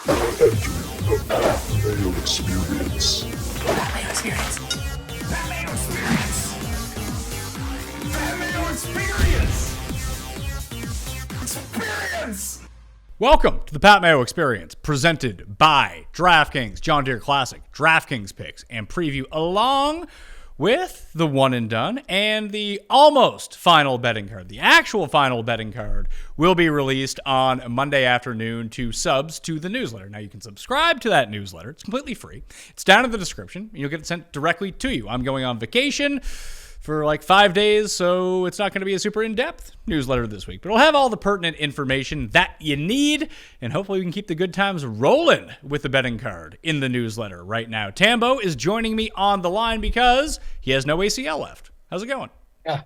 Entering the Mayo Experience. Mayo Experience. Mayo Experience. Mayo Experience. Experience. Welcome to the Pat Mayo Experience, presented by DraftKings, John Deere Classic, DraftKings picks, and preview along with the one and done and the almost final betting card. The actual final betting card will be released on Monday afternoon to subs to the newsletter. Now, you can subscribe to that newsletter. It's completely free. It's down in the description. You'll get it sent directly to you. I'm going on vacation for like 5 days, so it's not going to be a super in-depth newsletter this week. But it'll have all the pertinent information that you need, and hopefully we can keep the good times rolling with the betting card in the newsletter right now. Tambo is joining me on the line because he has no ACL left. How's it going? Yeah,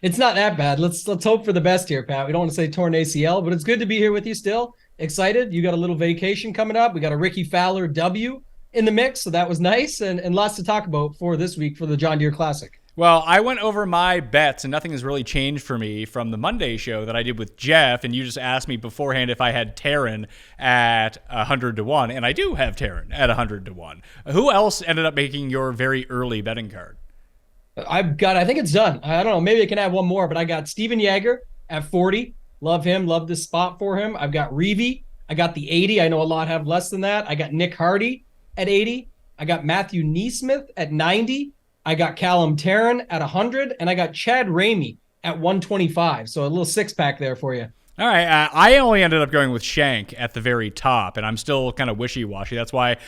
it's not that bad. Let's hope for the best here, Pat. We don't want to say torn ACL, but it's good to be here with you still. Excited. You got a little vacation coming up. We got a Ricky Fowler W in the mix, so that was nice, and lots to talk about for this week for the John Deere Classic. Well, I went over my bets, and nothing has really changed for me from the Monday show that I did with Jeff, and you just asked me beforehand if I had Taryn at 100-1, and I do have Taryn at 100-1. Who else ended up making your very early betting card? I think it's done. I don't know, maybe I can add one more, but I got Steven Yeager at 40. Love him, love this spot for him. I've got Reevy. I got the 80. I know a lot have less than that. I got Nick Hardy at 80. I got Matthew Neesmith at 90. I got Callum Tarrant at 100, and I got Chad Ramey at 125. So a little six-pack there for you. All right. I only ended up going with Shank at the very top, and I'm still kind of wishy-washy. That's why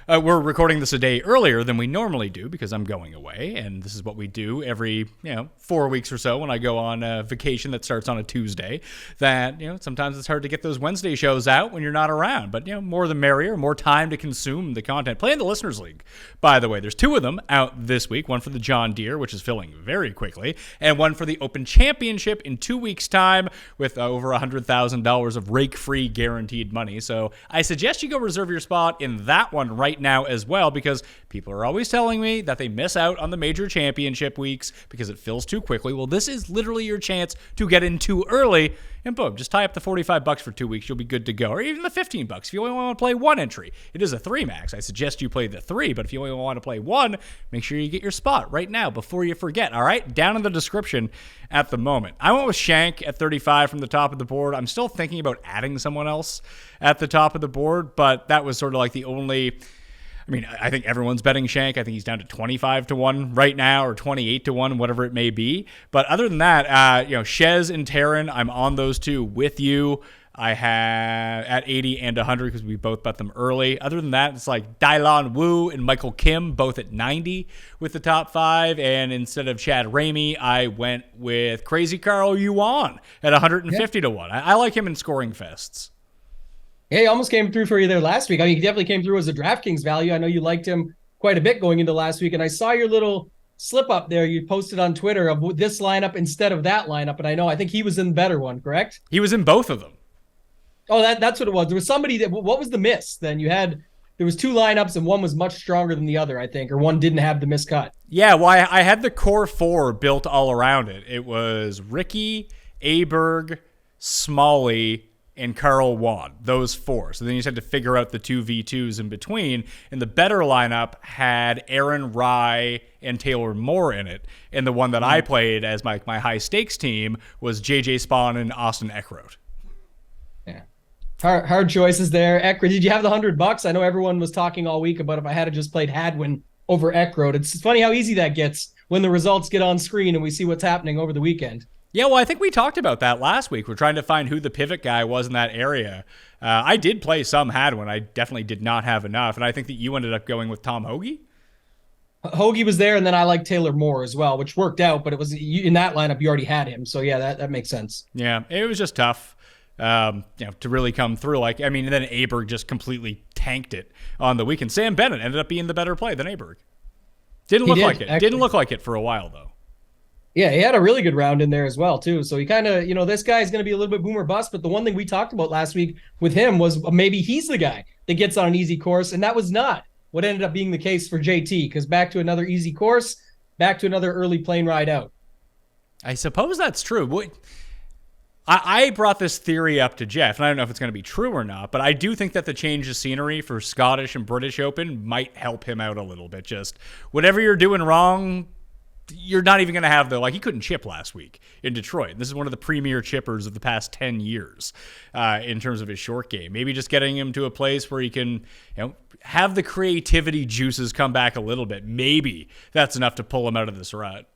we're recording this a day earlier than we normally do, because I'm going away, and this is what we do every 4 weeks or so when I go on a vacation that starts on a Tuesday. That sometimes it's hard to get those Wednesday shows out when you're not around, but more the merrier, more time to consume the content. Play in the Listeners League, by the way. There's two of them out this week. One for the John Deere, which is filling very quickly, and one for the Open Championship in 2 weeks' time with over $100,000 of rake-free guaranteed money. So I suggest you go reserve your spot in that one right now as well, because people are always telling me that they miss out on the major championship weeks because it fills too quickly. Well, this is literally your chance to get in too early, and boom, just tie up the $45 for 2 weeks. You'll be good to go. Or even the $15 if you only want to play one entry. It is a 3 max. I suggest you play the 3, but if you only want to play one, make sure you get your spot right now before you forget. All right, down in the description at the moment. I went with Shank at 35 from the top of the board. I'm still thinking about adding someone else at the top of the board, but that was sort of like the only. I think everyone's betting Shank. I think he's down to 25-1 right now, or 28-1, whatever it may be. But other than that, Shez and Taryn, I'm on those two with you. I have at 80 and 100 because we both bet them early. Other than that, it's like Dylon Wu and Michael Kim, both at 90 with the top 5. And instead of Chad Ramey, I went with Crazy Carl Yuan at 150-1. I like him in scoring fests. Yeah, he almost came through for you there last week. He definitely came through as a DraftKings value. I know you liked him quite a bit going into last week, and I saw your little slip up there you posted on Twitter of this lineup instead of that lineup, and I think he was in the better one, correct? He was in both of them. Oh, that's what it was. There was somebody that, what was the miss then? There was 2 lineups, and one was much stronger than the other, I think, or one didn't have the miscut. Yeah, well, I had the core 4 built all around it. It was Ricky, Aberg, Smalley, and Carl Wan, those 4. So then you just had to figure out the 2 V2s in between. And the better lineup had Aaron Rye and Taylor Moore in it. And the one that I played as my high stakes team was JJ Spawn and Austin Eckroat. Yeah. Hard choices there. Eckroat, did you have the $100? I know everyone was talking all week about if I had just played Hadwin over Eckroat. It's funny how easy that gets when the results get on screen and we see what's happening over the weekend. Yeah, well, I think we talked about that last week. We're trying to find who the pivot guy was in that area. I did play some Hadwin. I definitely did not have enough, and I think that you ended up going with Tom Hoagie. Hoagie was there, and then I liked Taylor Moore as well, which worked out, but it was in that lineup you already had him. So, yeah, that makes sense. Yeah, it was just tough to really come through. And then Aberg just completely tanked it on the weekend. Sam Bennett ended up being the better play than Aberg. Didn't look like it. Actually. Didn't look like it for a while, though. Yeah, he had a really good round in there as well, too. So he kind of, this guy's going to be a little bit boomer bust. But the one thing we talked about last week with him was maybe he's the guy that gets on an easy course. And that was not what ended up being the case for JT, because back to another easy course, back to another early plane ride out. I suppose that's true. I brought this theory up to Jeff, and I don't know if it's going to be true or not, but I do think that the change of scenery for Scottish and British Open might help him out a little bit. Just whatever you're doing wrong, you're not even going to have he couldn't chip last week in Detroit. This is one of the premier chippers of the past 10 years in terms of his short game. Maybe just getting him to a place where he can, have the creativity juices come back a little bit. Maybe that's enough to pull him out of this rut.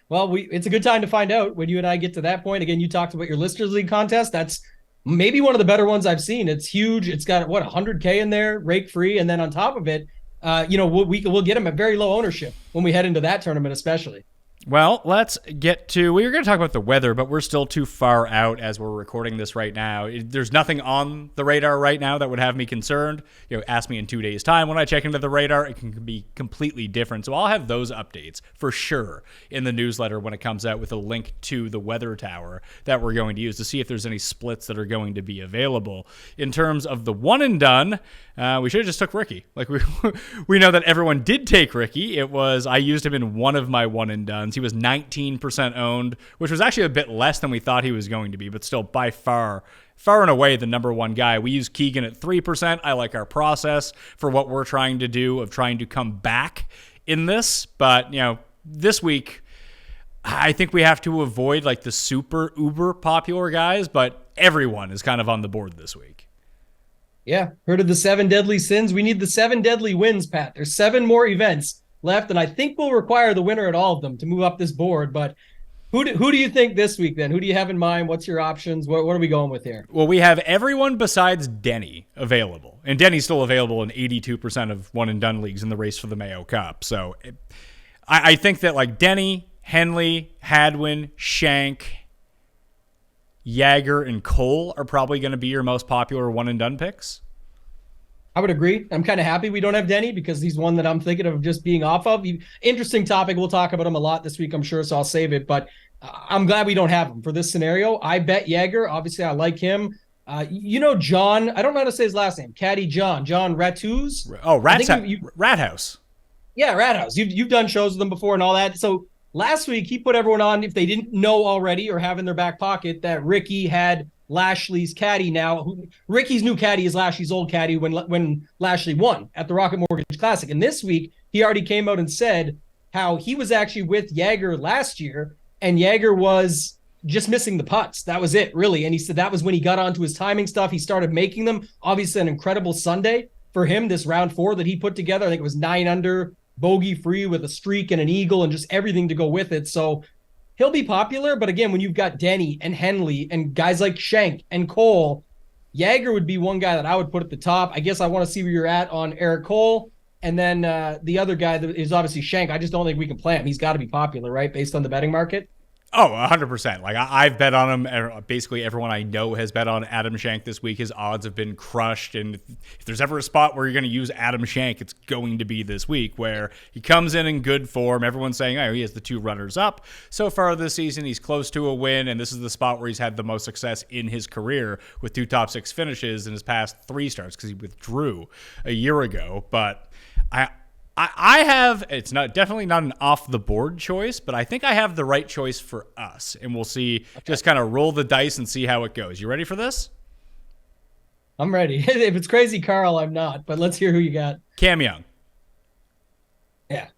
Well, it's a good time to find out when you and I get to that point. Again, you talked about your Listeners League contest. That's maybe one of the better ones I've seen. It's huge. It's got, 100K in there, rake free. And then on top of it, we'll get him at very low ownership when we head into that tournament, especially. Well, let's get to, we were going to talk about the weather, but we're still too far out as we're recording this right now. There's nothing on the radar right now that would have me concerned. Ask me in 2 days' time when I check into the radar, it can be completely different. So I'll have those updates for sure in the newsletter when it comes out with a link to the weather tower that we're going to use to see if there's any splits that are going to be available. In terms of the one and done, we should have just took Ricky. We know that everyone did take Ricky. I used him in one of my one and dones. He was 19% owned, which was actually a bit less than we thought he was going to be, but still by far and away the number one guy. We use Keegan at 3%. I like our process for what we're trying to do of trying to come back in this. But, this week, I think we have to avoid the super uber popular guys, but everyone is kind of on the board this week. Yeah, heard of the 7 deadly sins? We need the 7 deadly wins, Pat. There's 7 more events left, and I think we'll require the winner at all of them to move up this board. But who do you think this week then? Who do you have in mind? What's your options? What are we going with here? Well, we have everyone besides Denny available, and Denny's still available in 82% of one and done leagues in the race for the Mayo Cup. So I think that Denny, Henley, Hadwin, Shank, Jaeger, and Cole are probably going to be your most popular one and done picks. I would agree. I'm kind of happy we don't have Denny because he's one that I'm thinking of just being off of. Interesting topic. We'll talk about him a lot this week, I'm sure, so I'll save it. But I'm glad we don't have him for this scenario. I bet Jaeger. Obviously, I like him. John, I don't know how to say his last name. Caddy John Ratuz. Oh, Rat House. Yeah, Rat House. You've done shows with them before and all that. So last week, he put everyone on, if they didn't know already or have in their back pocket, that Ricky had Lashley's caddy now. Ricky's new caddy is Lashley's old caddy when Lashley won at the Rocket Mortgage Classic. And this week, he already came out and said how he was actually with Jaeger last year, and Jaeger was just missing the putts. That was it, really. And he said that was when he got onto his timing stuff. He started making them. Obviously, an incredible Sunday for him, this round 4 that he put together. I think it was 9 under, bogey free with a streak and an eagle and just everything to go with it. So he'll be popular, but again, when you've got Denny and Henley and guys like Shank and Cole, Jaeger would be one guy that I would put at the top. I guess I want to see where you're at on Eric Cole. And then the other guy that is obviously Shank. I just don't think we can play him. He's got to be popular, right, based on the betting market? Oh, 100%. I've bet on him. Basically, everyone I know has bet on Adam Shank this week. His odds have been crushed. And if there's ever a spot where you're going to use Adam Shank, it's going to be this week, where he comes in good form. Everyone's saying, he has the 2 runners up. So far this season, he's close to a win. And this is the spot where he's had the most success in his career with 2 top 6 finishes in his past 3 starts because he withdrew a year ago. But I have, it's definitely not an off the board choice, but I think I have the right choice for us, and we'll see. Okay. Just kind of roll the dice and see how it goes. You ready for this? I'm ready. If it's Crazy Carl, I'm not, but let's hear who you got. Cam Young. Yeah.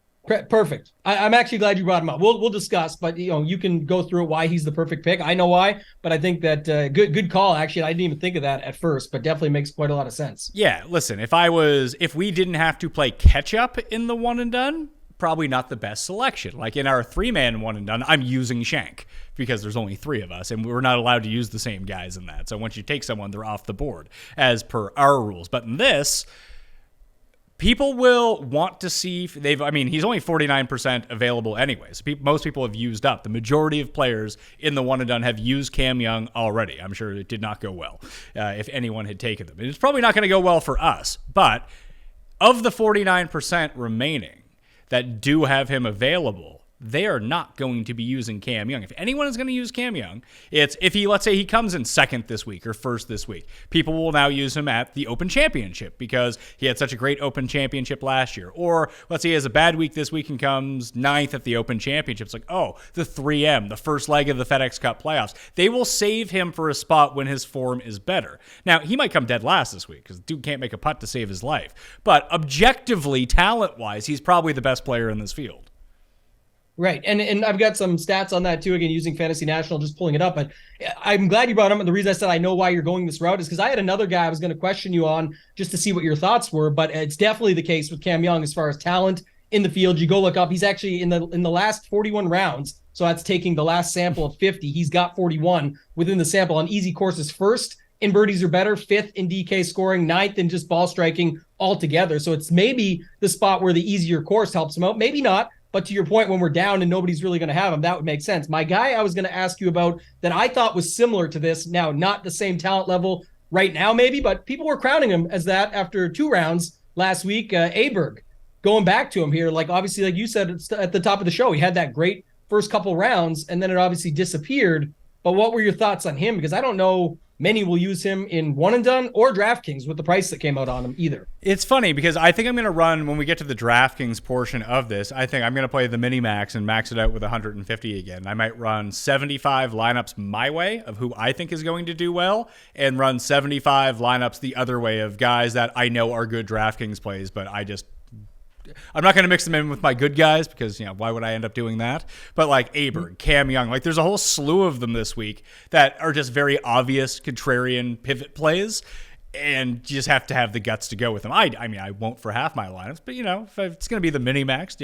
Perfect. I'm actually glad you brought him up. We'll discuss, but you can go through why he's the perfect pick. I know why, but I think that good call. Actually, I didn't even think of that at first, but definitely makes quite a lot of sense. Yeah, listen, if we didn't have to play catch up in the one and done, probably not the best selection. In our 3-man one and done, I'm using Shank because there's only 3 of us, and we're not allowed to use the same guys in that. So once you take someone, they're off the board as per our rules. But in this, people will want to see he's only 49% available anyways. Most people have used up. The majority of players in the one and done have used Cam Young already. I'm sure it did not go well if anyone had taken them. It's probably not going to go well for us. But of the 49% remaining that do have him available, they are not going to be using Cam Young. If anyone is going to use Cam Young, it's if he, let's say he comes in second this week or first this week, people will now use him at the Open Championship because he had such a great Open Championship last year. Or let's say he has a bad week this week and comes ninth at the Open Championship. It's like, oh, the 3M, the first leg of the FedEx Cup playoffs. They will save him for a spot when his form is better. Now, he might come dead last this week because the dude can't make a putt to save his life. But objectively, talent-wise, he's probably the best player in this field. Right. And I've got some stats on that too, again, using Fantasy National, just pulling it up. But I'm glad you brought him. And the reason I said I know why you're going this route is because I had another guy I was going to question you on just to see what your thoughts were. But it's definitely the case with Cam Young as far as talent in the field. You go look up. He's actually in the last 41 rounds. So that's taking the last sample of 50. He's got 41 within the sample on easy courses, first in birdies or better, fifth in DK scoring, ninth in just ball striking altogether. So it's maybe the spot where the easier course helps him out. Maybe not. But to your point, when we're down and nobody's really going to have him, that would make sense. My guy I was going to ask you about that I thought was similar to this, now not the same talent level right now maybe, but people were crowning him as that after 2 rounds last week. Aberg, going back to him here, like obviously, like you said at the top of the show, he had that great first couple rounds and then it obviously disappeared. But what were your thoughts on him? Because I don't know many will use him in one and done or DraftKings with the price that came out on him either. It's funny because I think I'm going to run, when we get to the DraftKings portion of this, I think I'm going to play the mini max and max it out with 150 again. I might run 75 lineups my way of who I think is going to do well and run 75 lineups the other way of guys that I know are good DraftKings plays, but I'm not going to mix them in with my good guys because, why would I end up doing that? But like Aberg, Cam Young, like there's a whole slew of them this week that are just very obvious contrarian pivot plays, and you just have to have the guts to go with them. I mean, I won't for half my lineups, but if it's going to be the mini max,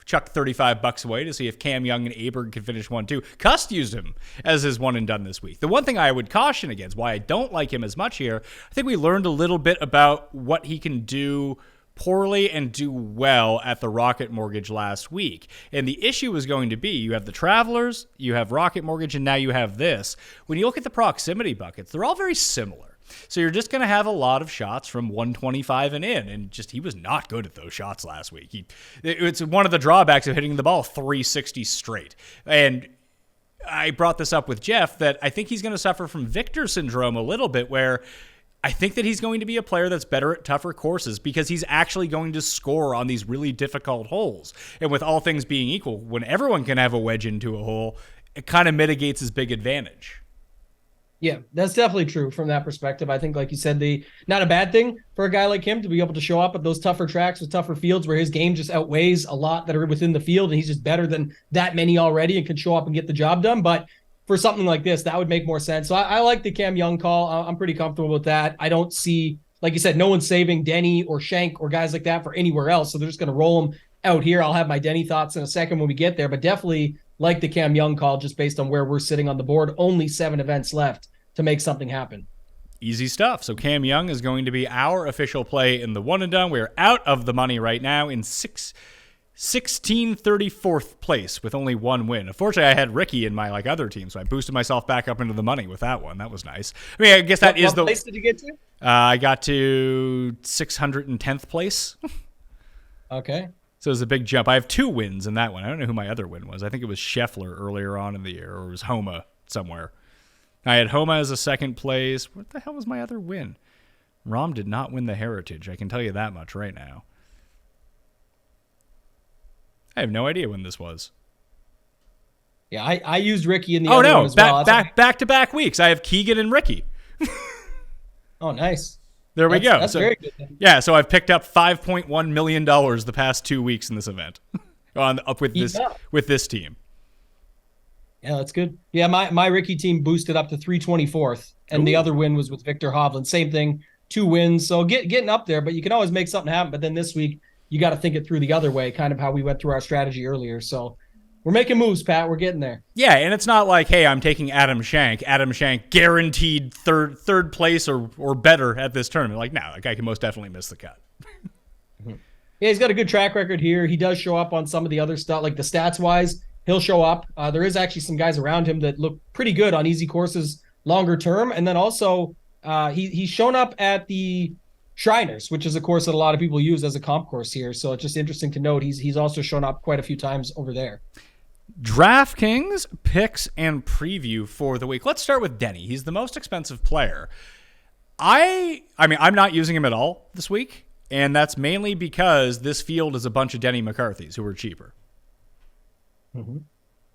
chuck $35 away to see if Cam Young and Aberg can finish 1-2. Cust used him as his one and done this week. The one thing I would caution against, why I don't like him as much here, I think we learned a little bit about what he can do poorly and do well at the Rocket Mortgage last week. And the issue is going to be, you have the Travelers, you have Rocket Mortgage, and now you have this. When you look at the proximity buckets, they're all very similar. So you're just going to have a lot of shots from 125 and in, and he was not good at those shots last week. It's one of the drawbacks of hitting the ball 360 straight. And I brought this up with Jeff that I think he's going to suffer from Victor syndrome a little bit, where I think that he's going to be a player that's better at tougher courses because he's actually going to score on these really difficult holes. And with all things being equal, when everyone can have a wedge into a hole, it kind of mitigates his big advantage. Yeah, that's definitely true from that perspective. I think, like you said, not a bad thing for a guy like him to be able to show up at those tougher tracks with tougher fields where his game just outweighs a lot that are within the field, and he's just better than that many already and can show up and get the job done. But for something like this, that would make more sense. So I like the Cam Young call. I'm pretty comfortable with that. I don't see, like you said, no one's saving Denny or Shank or guys like that for anywhere else. So they're just going to roll them out here. I'll have my Denny thoughts in a second when we get there, but definitely like the Cam Young call just based on where we're sitting on the board. Only 7 events left to make something happen. Easy stuff. So Cam Young is going to be our official play in the one and done. We're out of the money right now in 1634th place with only 1 win. Unfortunately, I had Ricky in my other team, so I boosted myself back up into the money with that one. That was nice. I mean, I guess that is what place did you get to? I got to 610th place. Okay. So it was a big jump. I have 2 wins in that one. I don't know who my other win was. I think it was Scheffler earlier on in the year, or it was Homa somewhere. I had Homa as a second place. What the hell was my other win? Rom did not win the Heritage. I can tell you that much right now. I have no idea when this was. Yeah, I used Ricky in the other one as well. Back-to-back weeks. I have Keegan and Ricky. Oh, nice. There we go. That's very good. Yeah, so I've picked up $5.1 million the past 2 weeks in this event. Up with this team. Yeah, that's good. Yeah, my Ricky team boosted up to 324th, and the other win was with Victor Hovland. Same thing, 2 wins. So getting up there, but you can always make something happen. But then this week, you got to think it through the other way, kind of how we went through our strategy earlier. So we're making moves, Pat. We're getting there. Yeah, and it's not like, hey, I'm taking Adam Shank. Adam Shank guaranteed third place or better at this tournament. Like, no, that guy can most definitely miss the cut. Yeah, he's got a good track record here. He does show up on some of the other stuff, like the stats-wise. He'll show up. There is actually some guys around him that look pretty good on easy courses longer term. And then also he's shown up at the Shriners, which is a course that a lot of people use as a comp course here. So it's just interesting to note he's also shown up quite a few times over there. DraftKings picks and preview for the week. Let's start with Denny. He's the most expensive player. I mean, I'm not using him at all this week, and that's mainly because this field is a bunch of Denny McCarthys who are cheaper. Mm-hmm.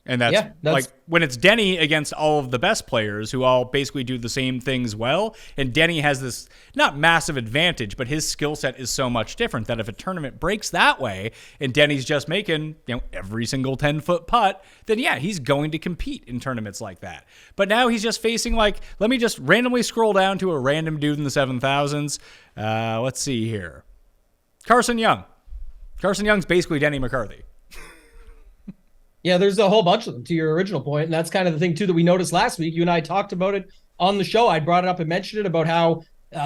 And that's like when it's Denny against all of the best players who all basically do the same things well. And Denny has this not massive advantage, but his skill set is so much different that if a tournament breaks that way and Denny's just making, every single 10-foot putt, then yeah, he's going to compete in tournaments like that. But now he's just facing let me just randomly scroll down to a random dude in the 7,000s. Let's see here. Carson Young. Carson Young's basically Denny McCarthy. Yeah, there's a whole bunch of them to your original point. And that's kind of the thing, too, that we noticed last week. You and I talked about it on the show. I brought it up and mentioned it about how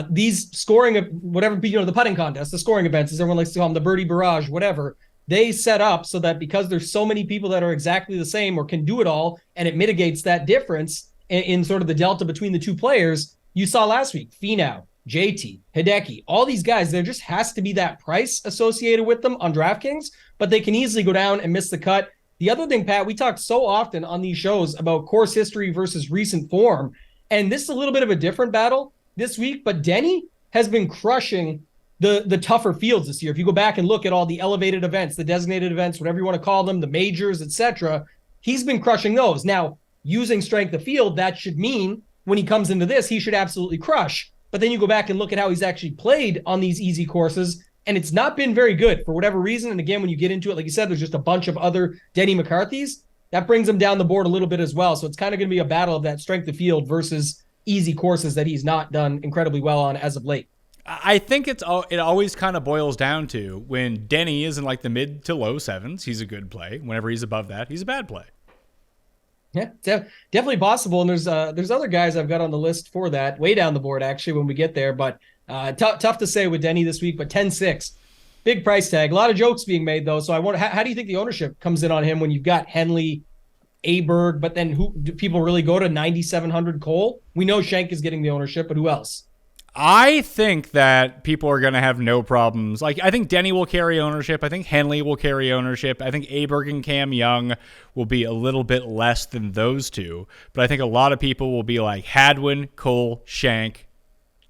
these scoring, whatever, the putting contest, the scoring events, as everyone likes to call them, the birdie barrage, whatever, they set up so that because there's so many people that are exactly the same or can do it all, and it mitigates that difference in sort of the delta between the two players. You saw last week, Finau, JT, Hideki, all these guys, there just has to be that price associated with them on DraftKings, but they can easily go down and miss the cut. The other thing, Pat, we talk so often on these shows about course history versus recent form, and this is a little bit of a different battle this week, but Denny has been crushing the tougher fields this year. If you go back and look at all the elevated events, the designated events, whatever you want to call them, the majors, etc., he's been crushing those. Now, using strength of field, that should mean when he comes into this, he should absolutely crush. But then you go back and look at how he's actually played on these easy courses, and it's not been very good for whatever reason. And again, when you get into it, like you said, there's just a bunch of other Denny McCarthys. That brings him down the board a little bit as well. So it's kind of going to be a battle of that strength of field versus easy courses that he's not done incredibly well on as of late. I think it always kind of boils down to when Denny is in the mid to low sevens, he's a good play. Whenever he's above that, he's a bad play. Yeah, definitely possible. And there's other guys I've got on the list for that way down the board, actually, when we get there. But tough to say with Denny this week, but 10-6, big price tag. A lot of jokes being made, though. So I wonder, how do you think the ownership comes in on him when you've got Henley, Aberg, but then who do people really go to? 9,700 Cole? We know Schenk is getting the ownership, but who else? I think that people are going to have no problems. I think Denny will carry ownership. I think Henley will carry ownership. I think Aberg and Cam Young will be a little bit less than those two. But I think a lot of people will be like Hadwin, Cole, Schenk,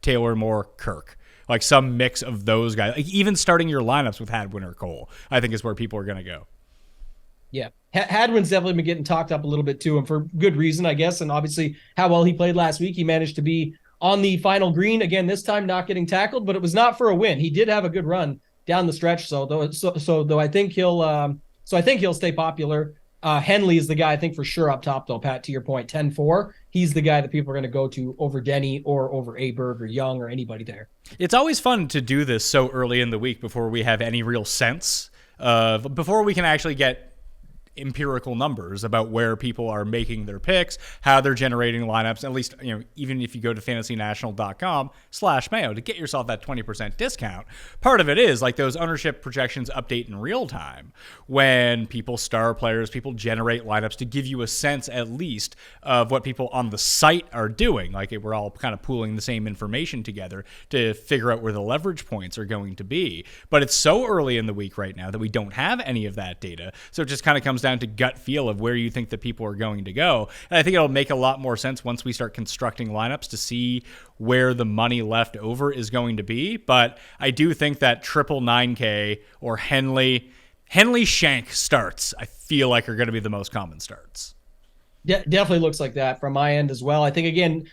Taylor Moore, Kirk. Some mix of those guys. Even starting your lineups with Hadwin or Cole, I think is where people are going to go. Yeah, Hadwin's definitely been getting talked up a little bit too, and for good reason, I guess. And obviously how well he played last week. He managed to be on the final green again this time, not getting tackled, but it was not for a win. He did have a good run down the stretch, though I think he'll stay popular. Henley is the guy I think for sure up top, though. Pat, to your point, 10-4, he's the guy that people are going to go to over Denny or over Aberg or Young or anybody there. It's always fun to do this so early in the week before we have any real sense of, before we can actually get empirical numbers about where people are making their picks, how they're generating lineups. At least, even if you go to fantasynational.com/Mayo to get yourself that 20% discount, part of it is those ownership projections update in real time when people star players, people generate lineups to give you a sense at least of what people on the site are doing. We're all kind of pooling the same information together to figure out where the leverage points are going to be. But it's so early in the week right now that we don't have any of that data. So it just kind of comes down to gut feel of where you think that people are going to go. And I think it'll make a lot more sense once we start constructing lineups to see where the money left over is going to be. But I do think that triple 9K or Henley Schenk starts, I feel like are going to be the most common starts. Definitely looks like that from my end as well. I think, again,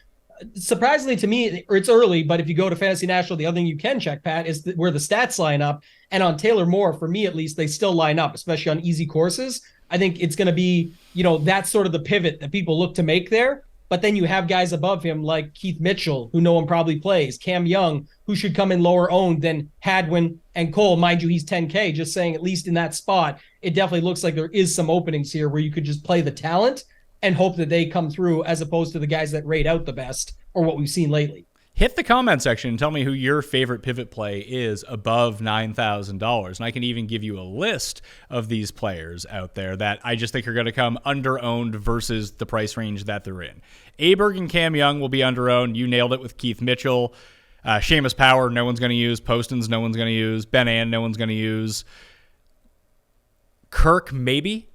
surprisingly to me, it's early, but if you go to Fantasy National, the other thing you can check, Pat, is where the stats line up. And on Taylor Moore, for me at least, they still line up, especially on easy courses. I think it's going to be, that's sort of the pivot that people look to make there. But then you have guys above him like Keith Mitchell, who no one probably plays, Cam Young, who should come in lower owned than Hadwin and Cole. Mind you, he's 10K, just saying, at least in that spot, it definitely looks like there is some openings here where you could just play the talent and hope that they come through as opposed to the guys that rate out the best or what we've seen lately. Hit the comment section and tell me who your favorite pivot play is above $9,000. And I can even give you a list of these players out there that I just think are going to come under-owned versus the price range that they're in. Aberg and Cam Young will be under-owned. You nailed it with Keith Mitchell. Seamus Power, no one's going to use. Postons, no one's going to use. Ben Ann, no one's going to use. Kirk, maybe.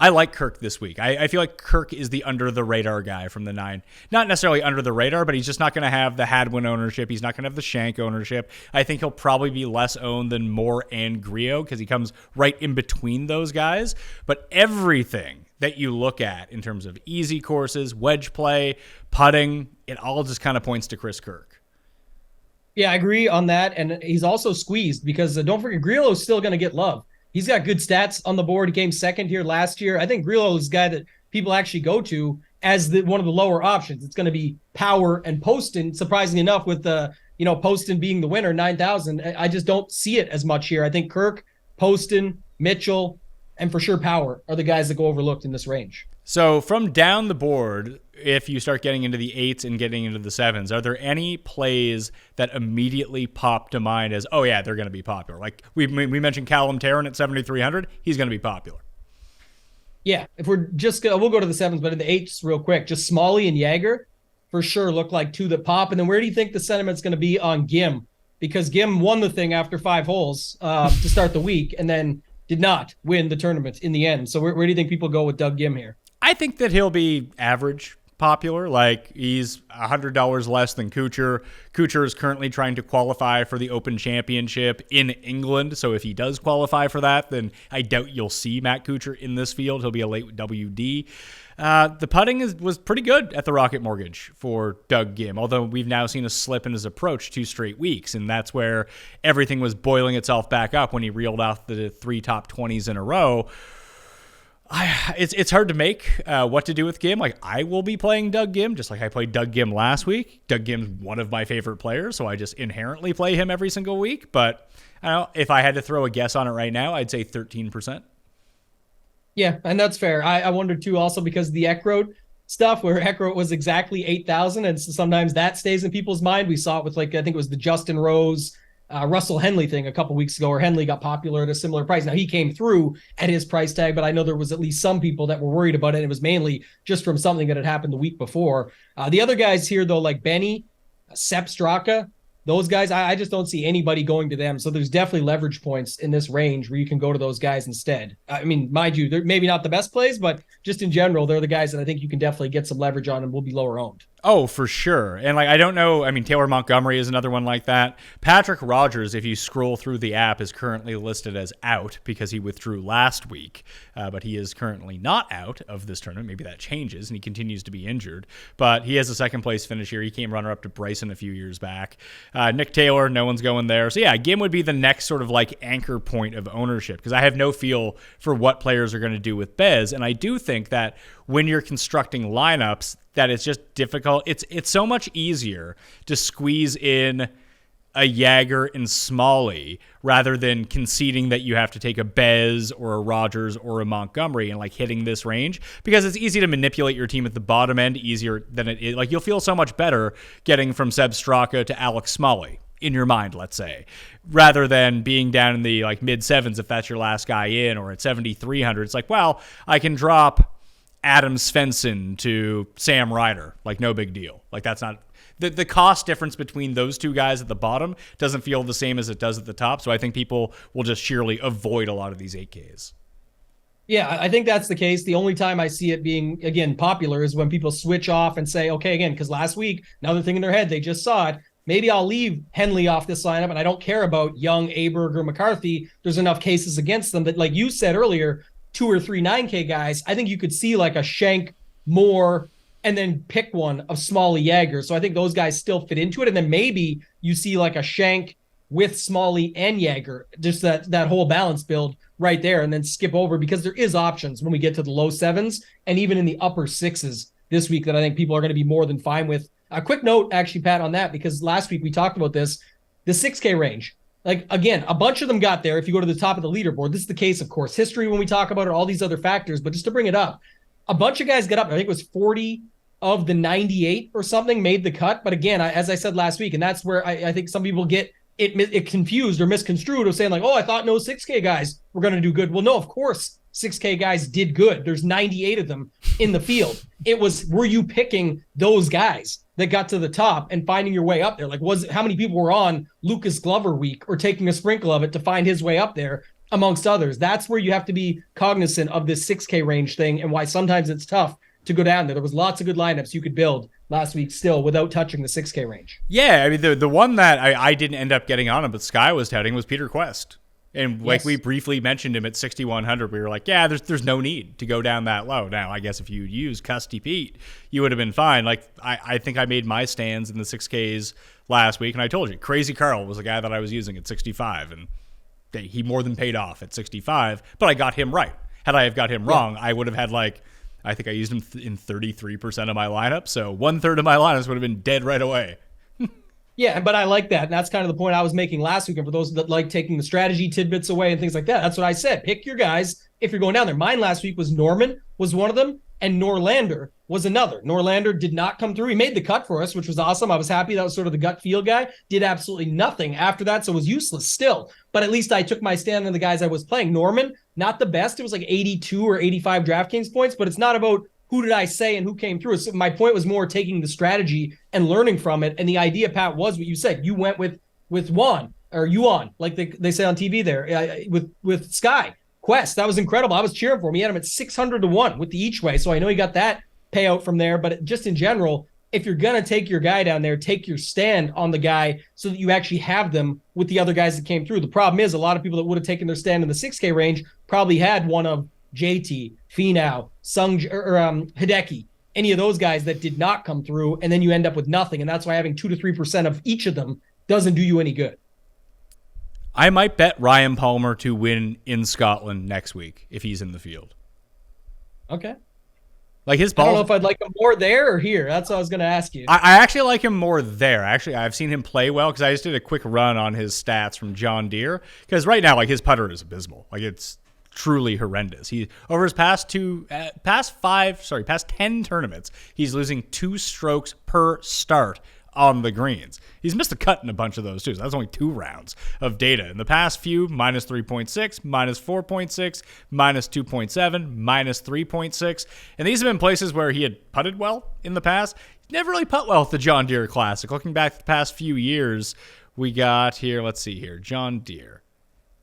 I like Kirk this week. I feel like Kirk is the under-the-radar guy from the 9. Not necessarily under the radar, but he's just not going to have the Hadwin ownership. He's not going to have the Shank ownership. I think he'll probably be less owned than Moore and Griot because he comes right in between those guys. But everything that you look at in terms of easy courses, wedge play, putting, it all just kind of points to Chris Kirk. Yeah, I agree on that. And he's also squeezed because don't forget, Grillo's still going to get love. He's got good stats on the board. He came second here last year. I think Grillo is the guy that people actually go to as one of the lower options. It's going to be Power and Poston, surprisingly enough, with Poston being the winner, 9,000. I just don't see it as much here. I think Kirk, Poston, Mitchell, and for sure Power are the guys that go overlooked in this range. So from down the board, if you start getting into the 8s and getting into the 7s, are there any plays that immediately pop to mind as, oh yeah, they're going to be popular? Like we mentioned Callum Tarrant at 7,300. He's going to be popular. Yeah, if we're just we'll go to the 7s, but in the 8s real quick, just Smalley and Jaeger for sure look like two that pop. And then where do you think the sentiment's going to be on Gim? Because Gim won the thing after 5 holes to start the week and then did not win the tournament in the end. So where do you think people go with Doug Gim here? I think that he'll be average popular. Like he's $100 less than Kuchar. Kuchar is currently trying to qualify for the Open Championship in England. So if he does qualify for that, then I doubt you'll see Matt Kuchar in this field. He'll be a late WD. The putting was pretty good at the Rocket Mortgage for Doug Gim, although we've now seen a slip in his approach 2 straight weeks, and that's where everything was boiling itself back up when he reeled off the 3 top 20s in a row. It's hard to make what to do with Gim. Like, I will be playing Doug Gim just like I played Doug Gim last week. Doug Gim's one of my favorite players, so I just inherently play him every single week. But I don't know, if I had to throw a guess on it right now, I'd say 13%. Yeah, and that's fair. I wondered too also because the Eckroat stuff where Eckroat was exactly 8,000, and so sometimes that stays in people's mind. We saw it with I think it was the Justin Rose, Russell Henley thing a couple weeks ago, where Henley got popular at a similar price. Now he came through at his price tag, but I know there was at least some people that were worried about it. It was mainly just from something that had happened the week before. The other guys here though, like Benny, Sepp Straka, those guys, I just don't see anybody going to them. So there's definitely leverage points in this range where you can go to those guys instead. I mean, mind you, they're maybe not the best plays, but just in general, they're the guys that I think you can definitely get some leverage on and will be lower owned. Oh, for sure. And I don't know. I mean, Taylor Montgomery is another one like that. Patrick Rogers, if you scroll through the app, is currently listed as out because he withdrew last week. But he is currently not out of this tournament. Maybe that changes and he continues to be injured. But he has a second place finish here. He came runner up to Bryson a few years back. Nick Taylor, no one's going there. So yeah, Gim would be the next sort of anchor point of ownership because I have no feel for what players are going to do with Bez. And I do think that when you're constructing lineups, that it's just difficult. It's so much easier to squeeze in a Jaeger and Smalley rather than conceding that you have to take a Bez or a Rogers or a Montgomery and hitting this range because it's easy to manipulate your team at the bottom end easier than it is. You'll feel so much better getting from Seb Straka to Alex Smalley in your mind, let's say, rather than being down in the mid 7s if that's your last guy in, or at 7,300. It's well, I can drop Adam Svensson to Sam Ryder, no big deal. That's not the cost difference between those two guys at the bottom doesn't feel the same as it does at the top. So I think people will just sheerly avoid a lot of these 8Ks. Yeah, I think that's the case. The only time I see it being, again, popular is when people switch off and say, okay, again, because last week, now they're thinking in their head, they just saw it. Maybe I'll leave Henley off this lineup and I don't care about Young, Aberg, or McCarthy. There's enough cases against them that, like you said earlier, 2 or 3 9K guys, I think you could see a Shank, Moore, and then pick one of Smalley, Jaeger. So I think those guys still fit into it. And then maybe you see a Shank with Smalley and Jaeger, just that whole balance build right there, and then skip over because there is options when we get to the low 7s and even in the upper 6s this week that I think people are going to be more than fine with. A quick note, actually, Pat, on that, because last week we talked about this, the 6K range. Again, a bunch of them got there if you go to the top of the leaderboard. This is the case, of course, history when we talk about it, all these other factors. But just to bring it up, a bunch of guys got up. I think it was 40 of the 98 or something made the cut. But again, as I said last week, and that's where I think some people get it confused or misconstrued of saying I thought no 6K guys were going to do good. Well, no, of course, 6K guys did good. There's 98 of them in the field. It was, were you picking those guys that got to the top and finding your way up there? How many people were on Lucas Glover week or taking a sprinkle of it to find his way up there? amongst others. That's where you have to be cognizant of this 6K range thing and why sometimes it's tough to go down there. There was lots of good lineups you could build last week still without touching the 6K range. Yeah, I mean, the one that I didn't end up getting on him, but Sky was touting, was Peter Quest. And like we briefly mentioned him at 6,100, we were like, yeah, there's no need to go down that low. Now, I guess if you use Custy Pete, you would have been fine. Like, I think I made my stands in the 6Ks last week, and I told you, Crazy Carl was the guy that I was using at 65, and he more than paid off at 65, but I got him right. Had I have got him wrong, I would have had I think I used him in 33% of my lineup, so 1/3 of my lineups would have been dead right away. Yeah, but I like that. And that's kind of the point I was making last week. And for those that like taking the strategy tidbits away and things like that, that's what I said. Pick your guys if you're going down there. Mine last week was Norman was one of them, and Norlander was another. Norlander did not come through. He made the cut for us, which was awesome. I was happy. That was sort of the gut feel guy. Did absolutely nothing after that, so was useless still. But at least I took my stand on the guys I was playing. Norman, not the best. It was like 82 or 85 DraftKings points, but it's not about who did I say and who came through. So my point was more taking the strategy and learning from it. And the idea, Pat, was what you said. You went with Juan or Yuan, like they say on TV there, with Sky Quest. That was incredible. I was cheering for him. He had him at 600-1 with the each way. So I know he got that payout from there. But just in general, if you're going to take your guy down there, take your stand on the guy so that you actually have them with the other guys that came through. The problem is a lot of people that would have taken their stand in the 6K range probably had one of JT, Finau, Hideki, any of those guys that did not come through, and then you end up with nothing. And that's why having 2 to 3% of each of them doesn't do you any good. I might bet Ryan Palmer to win in Scotland next week if he's in the field. Okay. Like his I balls. don't know if I'd like him more there or here. That's what I was going to ask you. I actually like him more there. Actually, I've seen him play well because I just did a quick run on his stats from John Deere. Because right now, like his putter is abysmal. Like it's truly horrendous. He over his past 10 tournaments, he's losing 2 strokes per start on the greens. He's missed a cut in a bunch of those too. So that's only 2 rounds of data. In the past few, minus 3.6, minus 4.6, minus 2.7, minus 3.6. And these have been places where he had putted well in the past. He never really putt well at the John Deere Classic. Looking back the past few years, we got here, let's see here, John Deere.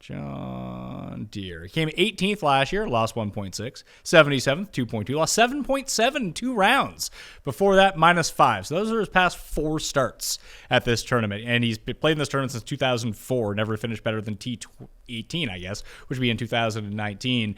He came 18th last year, lost 1.6. 77th, 2.2. Lost 7.7 2 rounds. Before that, minus 5. So those are his past 4 starts at this tournament. And he's played in this tournament since 2004. Never finished better than T18, I guess, which would be in 2019.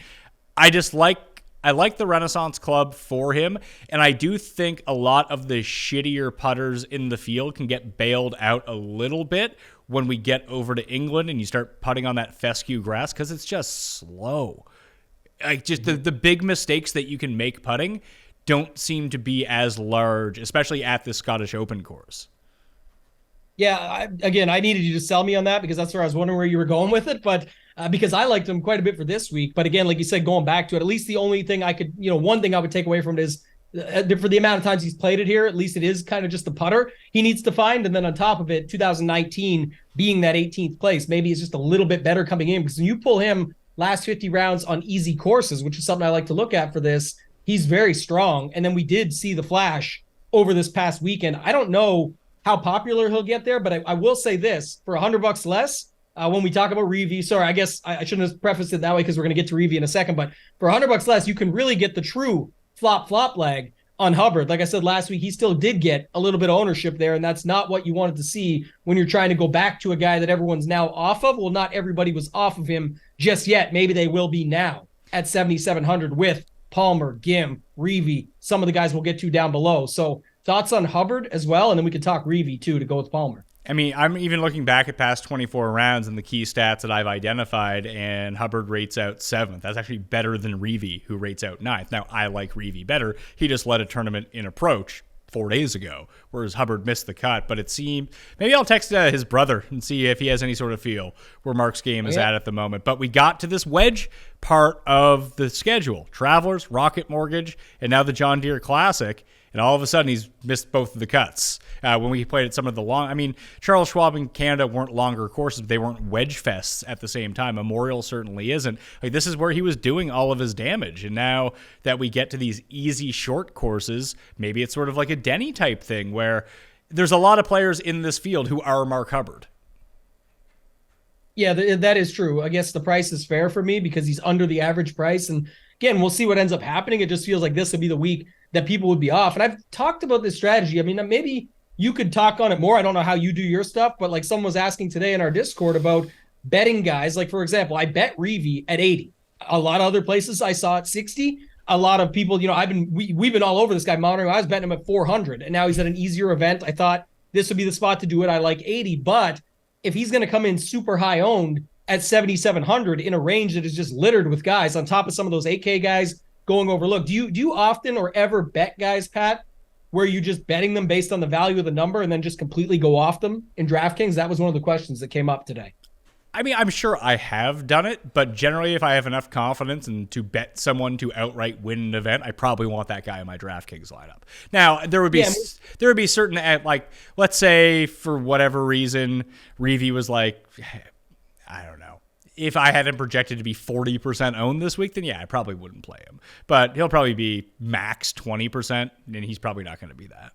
I like the Renaissance Club for him, and I do think a lot of the shittier putters in the field can get bailed out a little bit when we get over to England and you start putting on that fescue grass because it's just slow. Like just the big mistakes that you can make putting don't seem to be as large, especially at the Scottish Open course. Yeah, I needed you to sell me on that because that's where I was wondering where you were going with it. But because I liked him quite a bit for this week. But again, like you said, going back to it, at least the only thing I could, one thing I would take away from it is for the amount of times he's played it here, at least it is kind of just the putter he needs to find. And then on top of it, 2019 being that 18th place, maybe it's just a little bit better coming in because when you pull him last 50 rounds on easy courses, which is something I like to look at for this, he's very strong. And then we did see the flash over this past weekend. I don't know how popular he'll get there, but I will say this, for $100 less, when we talk about Reeve, sorry, I guess I shouldn't have prefaced it that way because we're going to get to Reeve in a second, but for $100 less, you can really get the true flop lag on Hubbard. Like I said last week, he still did get a little bit of ownership there, and that's not what you wanted to see when you're trying to go back to a guy that everyone's now off of. Well, not everybody was off of him just yet. Maybe they will be now at 7,700 with Palmer, Gim, Reeve, some of the guys we'll get to down below. So thoughts on Hubbard as well, and then we could talk Reeve too to go with Palmer. I mean, I'm even looking back at past 24 rounds and the key stats that I've identified, and Hubbard rates out 7th. That's actually better than Reeve, who rates out 9th. Now, I like Reeve better. He just led a tournament in approach 4 days ago, whereas Hubbard missed the cut. But it seemed, maybe I'll text his brother and see if he has any sort of feel where Mark's game is at the moment. But we got to this wedge part of the schedule. Travelers, Rocket Mortgage, and now the John Deere Classic. And all of a sudden, he's missed both of the cuts. When we played at some of the Charles Schwab and Canada weren't longer courses, but they weren't wedge fests at the same time. Memorial certainly isn't. Like, this is where he was doing all of his damage. And now that we get to these easy short courses, maybe it's sort of like a Denny type thing where there's a lot of players in this field who are Mark Hubbard. Yeah, that is true. I guess the price is fair for me because he's under the average price. And again, we'll see what ends up happening. It just feels like this would be the week that people would be off. And I've talked about this strategy. I mean, maybe you could talk on it more. I don't know how you do your stuff, but like someone was asking today in our Discord about betting guys. Like, for example, I bet Reavy at 80. A lot of other places I saw at 60. A lot of people, we've been all over this guy monitoring. I was betting him at 400, and now he's at an easier event. I thought this would be the spot to do it. I like 80, but if he's going to come in super high owned at 7,700 in a range that is just littered with guys on top of some of those 8K guys going overlooked, do you often or ever bet guys, Pat, where you just betting them based on the value of the number and then just completely go off them in DraftKings? That was one of the questions that came up today. I mean, I'm sure I have done it, but generally if I have enough confidence and to bet someone to outright win an event, I probably want that guy in my DraftKings lineup. Now, there would be certain, like, let's say for whatever reason, Reavy was like, I don't know. If I had him projected to be 40% owned this week, then yeah, I probably wouldn't play him. But he'll probably be max 20%, and he's probably not going to be that.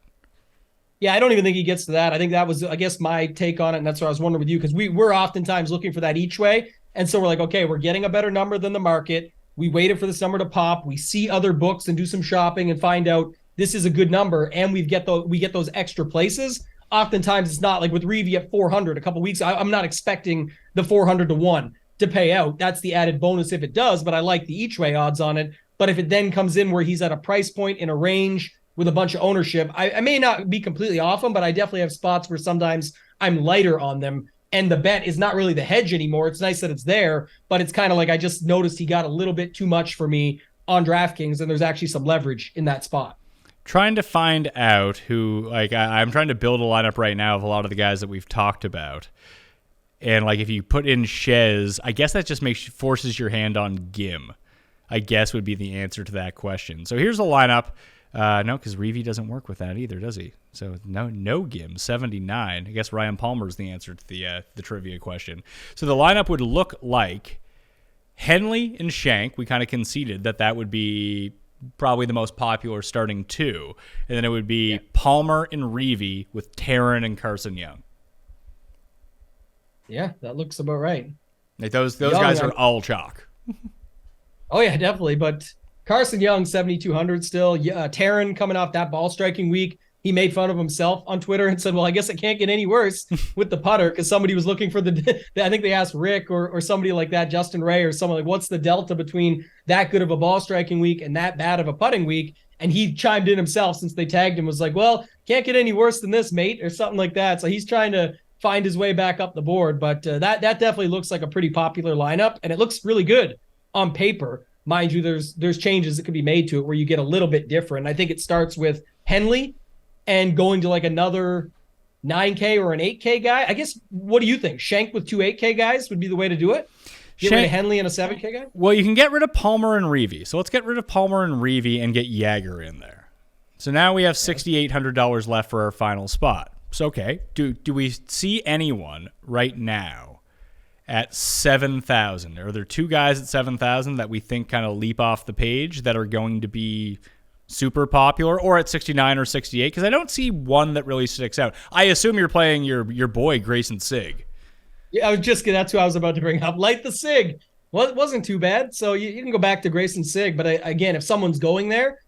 Yeah, I don't even think he gets to that. I think that was, I guess, my take on it, and that's what I was wondering with you, because we're oftentimes looking for that each way, and so we're like, okay, we're getting a better number than the market. We waited for this number to pop. We see other books and do some shopping and find out this is a good number, and we get those extra places. Oftentimes, it's not like with Reavy at 400 a couple weeks. I'm not expecting the 400 to 1 to pay out. That's the added bonus if it does, but I like the each way odds on it. But if it then comes in where he's at a price point in a range with a bunch of ownership, I may not be completely off them, but I definitely have spots where sometimes I'm lighter on them. And the bet is not really the hedge anymore. It's nice that it's there, but it's kind of like I just noticed he got a little bit too much for me on DraftKings, and there's actually some leverage in that spot. Trying to find out who, like, I'm trying to build a lineup right now of a lot of the guys that we've talked about. And, like, if you put in Shez, I guess that just forces your hand on Gim, I guess would be the answer to that question. So here's the lineup. No, because Reavy doesn't work with that either, does he? So no Gim, 79. I guess Ryan Palmer's the answer to the trivia question. So the lineup would look like Henley and Shank. We kind of conceded that would be probably the most popular starting two. And then it would be Palmer and Reavy with Taryn and Carson Young. Yeah, that looks about right. Like those guys are all chalk. Oh, yeah, definitely. But Carson Young, 7,200 still. Taryn coming off that ball striking week. He made fun of himself on Twitter and said, well, I guess it can't get any worse with the putter, because somebody was looking for I think they asked Rick or somebody like that, Justin Ray or someone, like, what's the delta between that good of a ball striking week and that bad of a putting week? And he chimed in himself, since they tagged him, was like, well, can't get any worse than this, mate, or something like that. So he's trying to find his way back up the board. But that definitely looks like a pretty popular lineup, and it looks really good on paper. Mind you, there's changes that could be made to it where you get a little bit different. I think it starts with Henley and going to like another 9K or an 8K guy. I guess, what do you think? Shank with two 8K guys would be the way to do it? Get rid of Henley and a 7K guy? Well, you can get rid of Palmer and Reavy. So let's get rid of Palmer and Reavy and get Jagger in there. So now we have $6,800 left for our final spot. So, okay, do we see anyone right now at 7,000? Are there two guys at 7,000 that we think kind of leap off the page that are going to be super popular, or at 69 or 68? Because I don't see one that really sticks out. I assume you're playing your boy Grayson Sig. Yeah, that's who I was about to bring up. Light the Sig. Well, it wasn't too bad. So you can go back to Grayson Sig. But again, if someone's going there,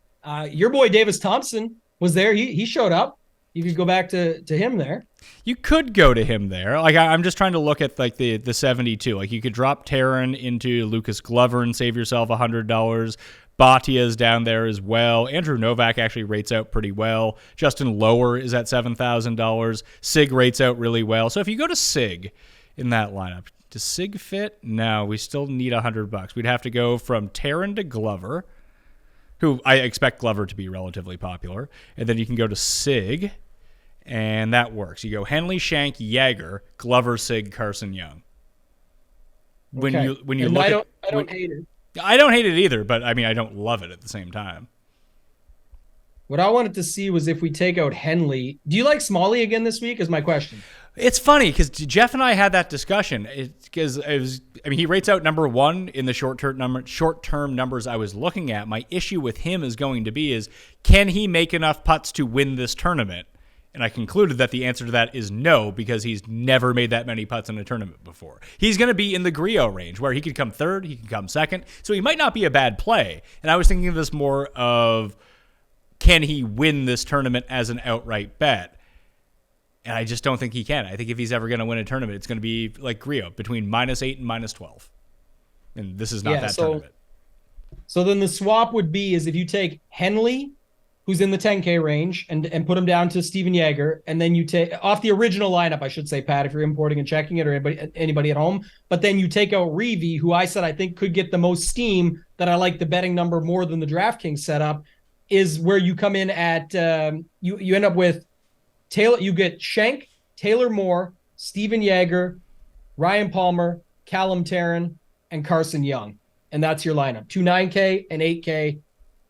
your boy Davis Thompson was there. He showed up. You could go back to him there. You could go to him there. Like, I'm just trying to look at like the 72. Like, you could drop Taryn into Lucas Glover and save yourself $100. Batia's down there as well. Andrew Novak actually rates out pretty well. Justin Lower is at $7,000. Sig rates out really well. So if you go to Sig in that lineup, does Sig fit? No, we still need $100. We'd have to go from Taryn to Glover, who I expect Glover to be relatively popular. And then you can go to Sig, and that works. You go Henley, Shank, Jagger, Glover, Sig, Carson Young. When you look I don't hate it. I don't hate it either, but I mean, I don't love it at the same time. What I wanted to see was if we take out Henley. Do you like Smalley again this week is my question. It's funny because Jeff and I had that discussion. He rates out number one in the short-term numbers I was looking at. My issue with him is going to be can he make enough putts to win this tournament And I concluded that the answer to that is no, because he's never made that many putts in a tournament before. He's going to be in the Griot range, where he could come third, he could come second, so he might not be a bad play. And I was thinking of this more of, can he win this tournament as an outright bet? And I just don't think he can. I think if he's ever going to win a tournament, it's going to be like Griot, between -8 and -12. And this is not tournament. So then the swap would be is if you take Henley, who's in the 10K range, and put him down to Steven Yeager, and then you take off the original lineup, I should say, Pat, if you're importing and checking it, or anybody at home, but then you take out Reavie, who I said I think could get the most steam, that I like the betting number more than the DraftKings setup, is where you come in at, you end up with Taylor, you get Schenk, Taylor Moore, Steven Yeager, Ryan Palmer, Callum Tarrant, and Carson Young. And that's your lineup. 2 9K, an 8K,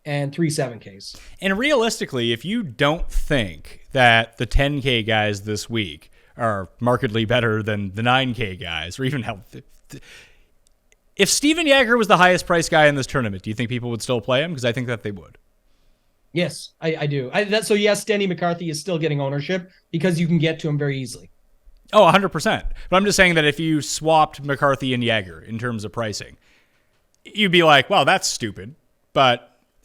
and 3 7Ks. And realistically, if you don't think that the 10K guys this week are markedly better than the 9K guys, or even if Steven Yeager was the highest priced guy in this tournament, do you think people would still play him? Because I think that they would. Yes, I do. So yes, Denny McCarthy is still getting ownership because you can get to him very easily. Oh, 100%. But I'm just saying that if you swapped McCarthy and Yeager in terms of pricing, you'd be like, well, that's stupid.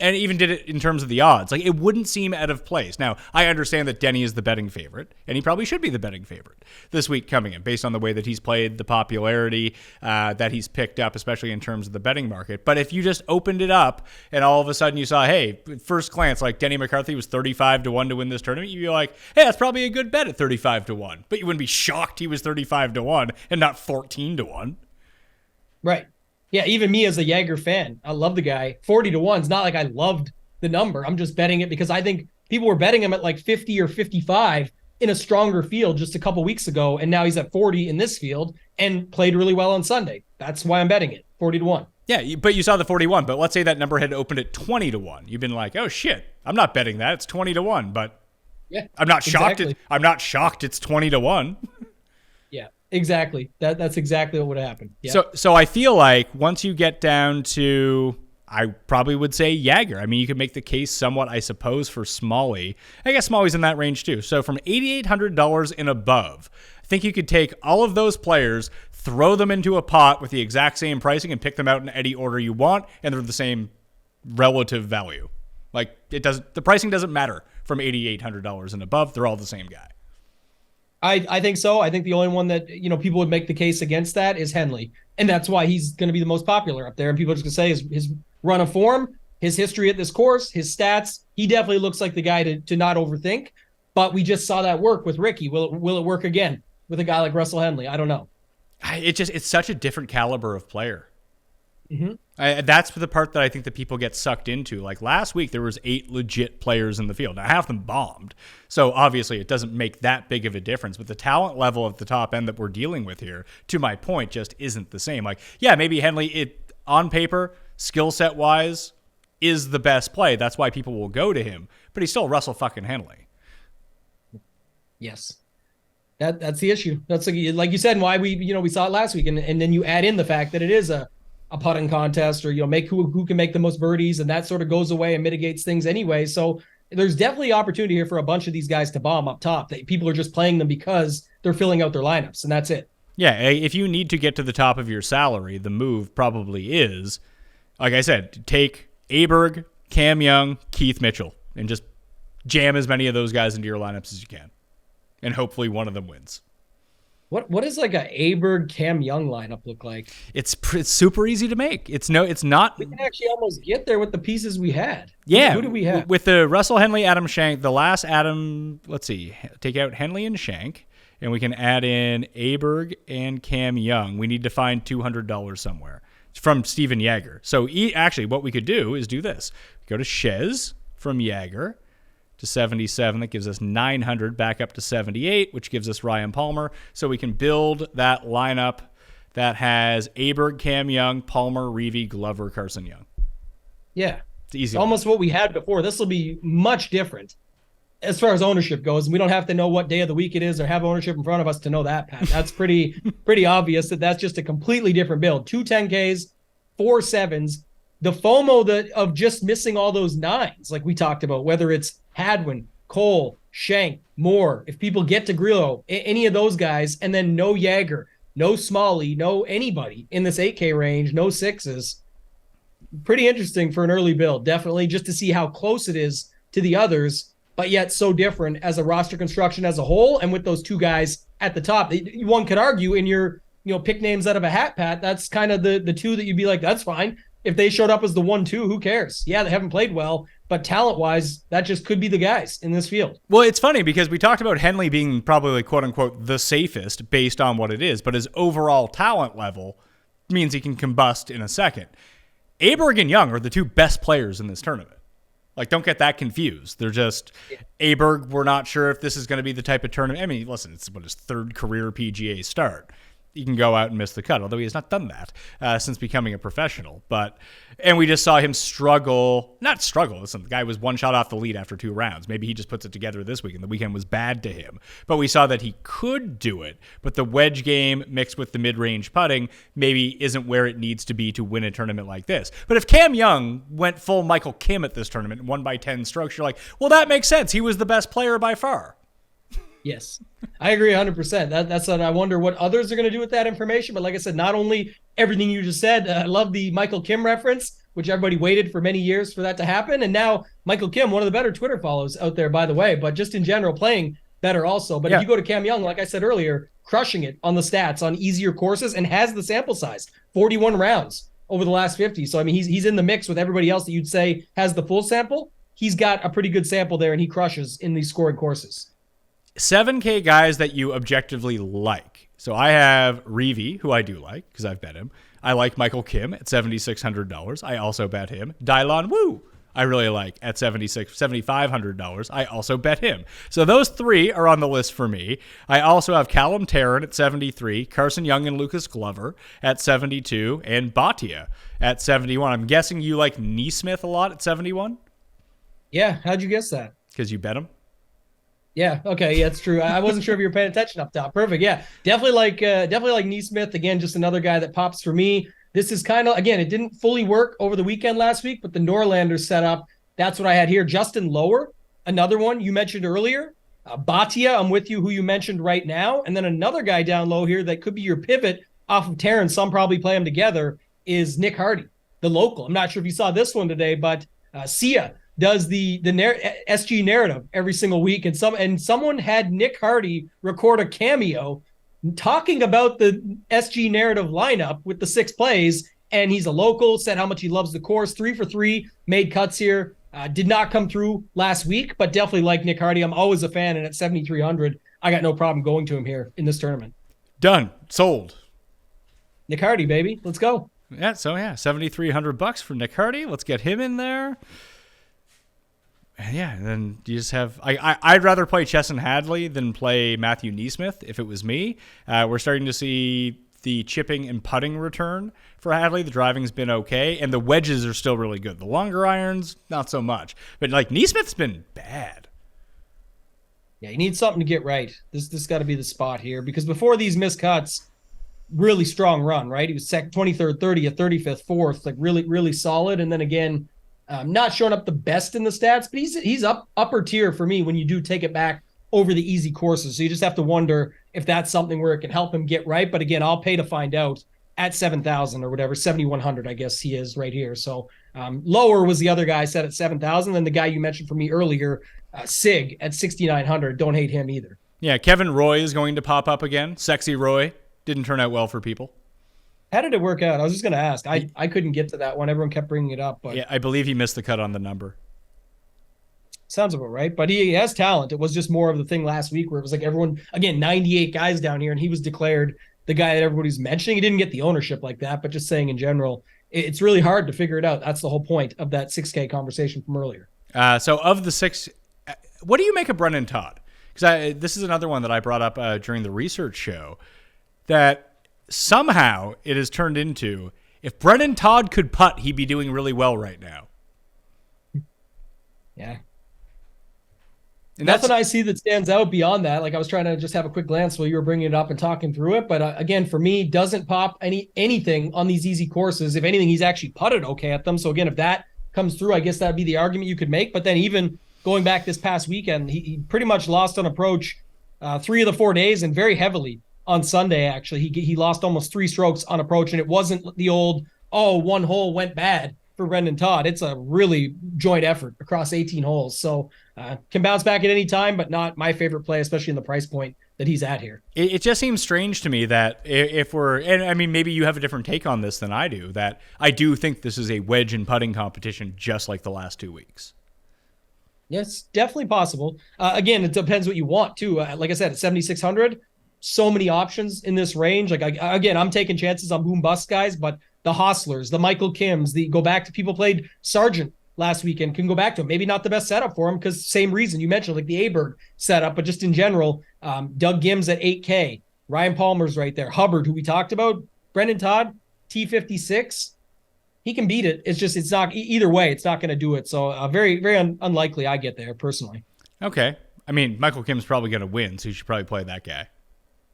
And even did it in terms of the odds. Like, it wouldn't seem out of place. Now, I understand that Denny is the betting favorite, and he probably should be the betting favorite this week coming in, based on the way that he's played, the popularity that he's picked up, especially in terms of the betting market. But if you just opened it up and all of a sudden you saw, hey, first glance, like Denny McCarthy was 35-1 to win this tournament, you'd be like, hey, that's probably a good bet at 35-1. But you wouldn't be shocked he was 35-1 and not 14-1. Right. Yeah, even me as a Yeager fan, I love the guy. 40-1 is not like I loved the number. I'm just betting it because I think people were betting him at like 50 or 55 in a stronger field just a couple weeks ago, and now he's at 40 in this field and played really well on Sunday. That's why I'm betting it, 40-1. Yeah, but you saw the 41, but let's say that number had opened at 20-1. You've been like, oh shit, I'm not betting that. It's 20-1, but yeah, I'm not shocked. Exactly. I'm not shocked it's 20-1. Yeah, exactly. That's exactly what would happen. Yeah. So I feel like once you get down to, I probably would say Yeager. I mean, you could make the case somewhat, I suppose, for Smalley. I guess Smalley's in that range too. So from $8,800 and above, I think you could take all of those players, throw them into a pot with the exact same pricing, and pick them out in any order you want, and they're the same relative value. Like, the pricing doesn't matter from $8,800 and above. They're all the same guy. I think so. I think the only one that, people would make the case against that is Henley. And that's why he's going to be the most popular up there. And people are just going to say his run of form, his history at this course, his stats, he definitely looks like the guy to not overthink. But we just saw that work with Ricky. Will it work again with a guy like Russell Henley? I don't know. It's such a different caliber of player. Mm-hmm. That's the part that I think that people get sucked into. Like last week, there was 8 legit players in the field. Now, half of them bombed. So obviously, it doesn't make that big of a difference. But the talent level at the top end that we're dealing with here, to my point, just isn't the same. Like, yeah, maybe Henley, on paper, skill set wise, is the best play. That's why people will go to him. But he's still Russell fucking Henley. Yes. That's the issue. That's like you said, why we saw it last week. And then you add in the fact that it is a putting contest, or make who can make the most birdies, and that sort of goes away and mitigates things anyway. So there's definitely opportunity here for a bunch of these guys to bomb up top. That people are just playing them because they're filling out their lineups, and that's it. Yeah, if you need to get to the top of your salary, the move probably is, like I said, take Aberg, Cam Young, Keith Mitchell, and just jam as many of those guys into your lineups as you can, and hopefully one of them wins. What does like a Aberg Cam Young lineup look like? It's super easy to make. It's not. We can actually almost get there with the pieces we had. Yeah. Who do we have? With the Russell Henley, Adam Schenk, the last Adam, let's see, take out Henley and Schenk, and we can add in Aberg and Cam Young. We need to find $200 somewhere. It's from Steven Yeager. So actually what we could do is do this. Go to Shez from Yeager to 77. That gives us 900 back up to 78, which gives us Ryan Palmer. So we can build that lineup that has Aberg, Cam Young, Palmer, Reavie, Glover, Carson Young. Yeah. It's easy. Almost what we had before. This will be much different as far as ownership goes. We don't have to know what day of the week it is or have ownership in front of us to know that, Pat. That's pretty obvious that that's just a completely different build. 2 10Ks, 4 7s. The FOMO of just missing all those 9s, like we talked about, whether it's Hadwin, Cole, Shank, Moore, if people get to Grillo, any of those guys, and then no Jaeger, no Smalley, no anybody in this 8K range, no sixes. Pretty interesting for an early build, definitely, just to see how close it is to the others, but yet so different as a roster construction as a whole. And with those two guys at the top, one could argue in your, pick names out of a hat, Pat, that's kind of the two that you'd be like, that's fine. If they showed up as the 1-2, who cares? Yeah, they haven't played well, but talent-wise, that just could be the guys in this field. Well, it's funny because we talked about Henley being probably, quote-unquote, the safest based on what it is, but his overall talent level means he can combust in a second. Aberg and Young are the two best players in this tournament. Like, don't get that confused. They're just, Aberg, we're not sure if this is going to be the type of tournament. I mean, listen, it's his third career PGA start. He can go out and miss the cut, although he has not done that since becoming a professional. And we just saw him not struggle. Listen, the guy was one shot off the lead after 2 rounds. Maybe he just puts it together this week, and the weekend was bad to him. But we saw that he could do it, but the wedge game mixed with the mid-range putting maybe isn't where it needs to be to win a tournament like this. But if Cam Young went full Michael Kim at this tournament and won by 10 strokes, you're like, well, that makes sense. He was the best player by far. Yes, I agree 100%. That's what I wonder what others are going to do with that information. But like I said, not only everything you just said, I love the Michael Kim reference, which everybody waited for many years for that to happen. And now Michael Kim, one of the better Twitter follows out there, by the way, but just in general, playing better also. But if you go to Cam Young, like I said earlier, crushing it on the stats on easier courses and has the sample size, 41 rounds over the last 50. So, I mean, he's in the mix with everybody else that you'd say has the full sample. He's got a pretty good sample there, and he crushes in these scoring courses. 7K guys that you objectively like. So I have Reevy, who I do like because I've bet him. I like Michael Kim at $7,600. I also bet him. Dylon Wu, I really like at $7,500. I also bet him. So those 3 are on the list for me. I also have Callum Tarrant at 73, Carson Young and Lucas Glover at 72, and Bhatia at 71. I'm guessing you like Neesmith a lot at 71? Yeah, how'd you guess that? Because you bet him? Yeah. Okay. Yeah, it's true. I wasn't sure if you were paying attention up top. Perfect. Yeah. Definitely like Neesmith. Again, just another guy that pops for me. This is kind of, again, it didn't fully work over the weekend last week, but the Norlander setup, that's what I had here. Justin Lower, another one you mentioned earlier. Bhatia, I'm with you, who you mentioned right now. And then another guy down low here that could be your pivot off of Taryn. Some probably play them together is Nick Hardy, the local. I'm not sure if you saw this one today, but Sia does the SG narrative every single week, and someone had Nick Hardy record a cameo talking about the SG narrative lineup with the 6 plays, and he's a local, said how much he loves the course. 3 for 3, made cuts here. Did not come through last week, but definitely like Nick Hardy. I'm always a fan, and at 7,300, I got no problem going to him here in this tournament. Done. Sold. Nick Hardy, baby. Let's go. Yeah, so $7,300 for Nick Hardy. Let's get him in there. Yeah, and then you just have I'd rather play Chesson Hadley than play Matthew Neesmith if it was me. We're starting to see the chipping and putting return for Hadley. The driving's been okay, and the wedges are still really good. The longer irons, not so much. But like Neesmith's been bad. Yeah, you need something to get right. This got to be the spot here, because before these missed cuts, really strong run, right? He was 23rd, 30th, 35th, 4th, like really, really solid. And then again, not showing up the best in the stats, but he's upper tier for me when you do take it back over the easy courses. So you just have to wonder if that's something where it can help him get right. But again, I'll pay to find out at 7,000 or whatever, 7,100, I guess he is right here. So lower was the other guy set at 7,000. Then the guy you mentioned for me earlier, Sig at 6,900. Don't hate him either. Yeah, Kevin Roy is going to pop up again. Sexy Roy. Didn't turn out well for people. How did it work out? I was just going to ask. I couldn't get to that one. Everyone kept bringing it up. But yeah, I believe he missed the cut on the number. Sounds about right. But he has talent. It was just more of the thing last week where it was like everyone, again, 98 guys down here, and he was declared the guy that everybody's mentioning. He didn't get the ownership like that, but just saying in general, it's really hard to figure it out. That's the whole point of that 6K conversation from earlier. So of the 6, what do you make of Brennan Todd? Because this is another one that I brought up during the research show, that somehow it has turned into, if Brennan Todd could putt, he'd be doing really well right now. Yeah. And nothing I see that stands out beyond that. Like, I was trying to just have a quick glance while you were bringing it up and talking through it. But again, for me, doesn't pop anything on these easy courses. If anything, he's actually putted okay at them. So again, if that comes through, I guess that'd be the argument you could make. But then even going back this past weekend, he pretty much lost on approach 3 of the 4 days and very heavily on Sunday. Actually, he lost almost 3 strokes on approach, and it wasn't the old, one hole went bad for Brendan Todd. It's a really joint effort across 18 holes. So can bounce back at any time, but not my favorite play, especially in the price point that he's at here. It just seems strange to me that if we're, and I mean, maybe you have a different take on this than I do, that I do think this is a wedge and putting competition just like the last 2 weeks. Yes, definitely possible. Again, it depends what you want too. Like I said, at 7,600, so many options in this range. Like again, I'm taking chances on boom bust guys, but the Hostlers, the Michael Kims, go back to people played Sargent last weekend, can go back to him. Maybe not the best setup for him because same reason you mentioned, like the Aberg setup, but just in general, Doug Gims at 8K, Ryan Palmer's right there, Hubbard, who we talked about, Brendan Todd, T56, he can beat it. It's not either way. It's not going to do it. So very, very unlikely I get there personally. Okay. I mean, Michael Kim's probably going to win, so you should probably play that guy.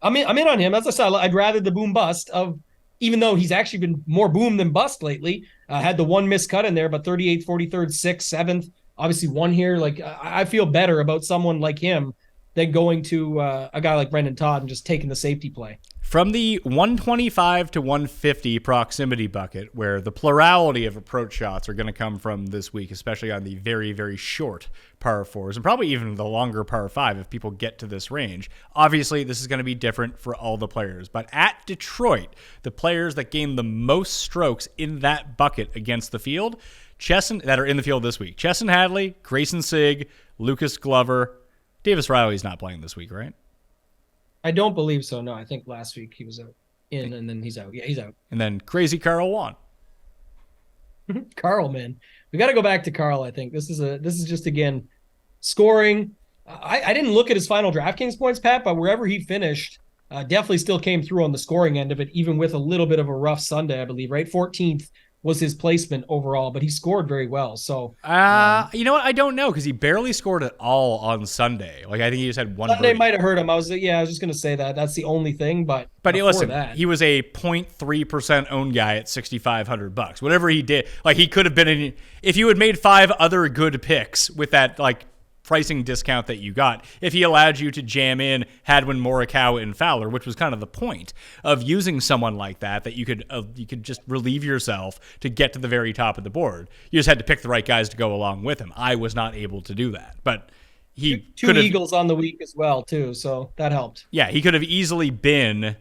I'm in on him. As I said, I'd rather the boom bust of, even though he's actually been more boom than bust lately, had the one missed cut in there, but 38th, 43rd, 6th, 7th, obviously one here. Like I feel better about someone like him than going to a guy like Brendan Todd and just taking the safety play. From the 125 to 150 proximity bucket, where the plurality of approach shots are going to come from this week, especially on the very, very short par 4s, and probably even the longer par 5 if people get to this range. Obviously, this is going to be different for all the players. But at Detroit, the players that gain the most strokes in that bucket against the field, that are in the field this week, Chesson Hadley, Grayson Sigg, Lucas Glover. Davis Riley's not playing this week, right? I don't believe so. No, I think last week he was out and then he's out. Yeah, he's out. And then crazy Carl Wan. Carl, man, we got to go back to Carl. I think this is just again scoring. I didn't look at his final DraftKings points, Pat, but wherever he finished, definitely still came through on the scoring end of it, even with a little bit of a rough Sunday, I believe. Right, 14th was his placement overall, but he scored very well. So, you know what? I don't know because he barely scored at all on Sunday. Like I think he just had one. Sunday might have hurt him. I was just going to say that. That's the only thing. But listen, he was a 0.3% owned guy at $6,500. Whatever he did, like he could have been in. If you had made 5 other good picks with that, like pricing discount that you got, if he allowed you to jam in Hadwin, Morikawa, and Fowler, which was kind of the point of using someone like that you could just relieve yourself to get to the very top of the board. You just had to pick the right guys to go along with him. I was not able to do that, but he two Eagles on the week as well too, so that helped. Yeah, he could have easily been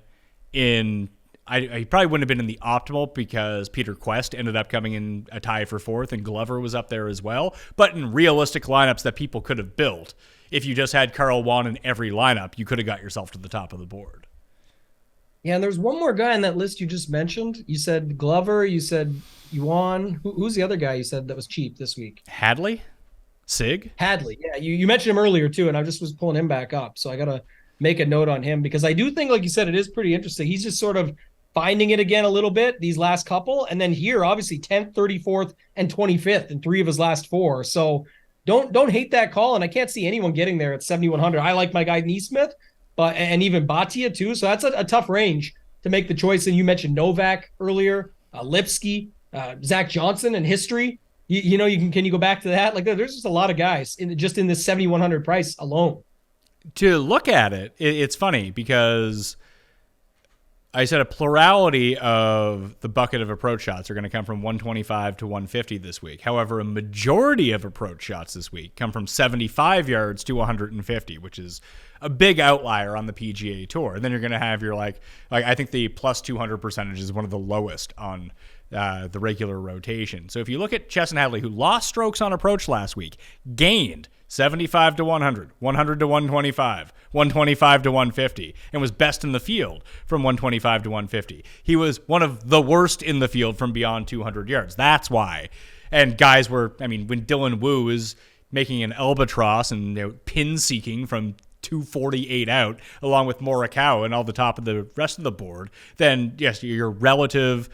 in. He probably wouldn't have been in the optimal because Peter Quest ended up coming in a tie for 4th and Glover was up there as well. But in realistic lineups that people could have built, if you just had Carl Wan in every lineup, you could have got yourself to the top of the board. Yeah, and there's one more guy on that list you just mentioned. You said Glover, you said Yuan. Who's the other guy you said that was cheap this week? Hadley? Sig? Hadley, yeah. You mentioned him earlier too, and I just was pulling him back up. So I got to make a note on him because I do think, like you said, it is pretty interesting. He's just sort of finding it again a little bit these last couple, and then here obviously 10th, 34th, and 25th in 3 of his last 4. So don't hate that call, and I can't see anyone getting there at 7,100. I like my guy Neesmith, and even Bhatia too. So that's a tough range to make the choice. And you mentioned Novak earlier, Lipsky, Zach Johnson, and history. Can you go back to that? Like there's just a lot of guys in this 7,100 price alone. To look at it, it's funny because I said a plurality of the bucket of approach shots are going to come from 125 to 150 this week. However, a majority of approach shots this week come from 75 yards to 150, which is a big outlier on the PGA Tour. And then you're going to have your like I think the plus 200 percentage is one of the lowest on the regular rotation. So if you look at Chesson Hadley, who lost strokes on approach last week, gained 75 to 100, 100 to 125, 125 to 150, and was best in the field from 125 to 150. He was one of the worst in the field from beyond 200 yards. That's why. And guys when Dylan Wu is making an albatross and pin seeking from 248 out, along with Morikawa and all the top of the rest of the board, then yes, your relative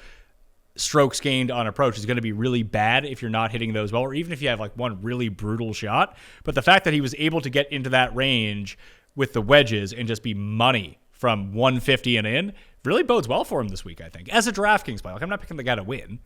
strokes gained on approach is going to be really bad if you're not hitting those well, or even if you have like one really brutal shot. But the fact that he was able to get into that range with the wedges and just be money from 150 and in really bodes well for him this week, I think, as a DraftKings play. Like, I'm not picking the guy to win.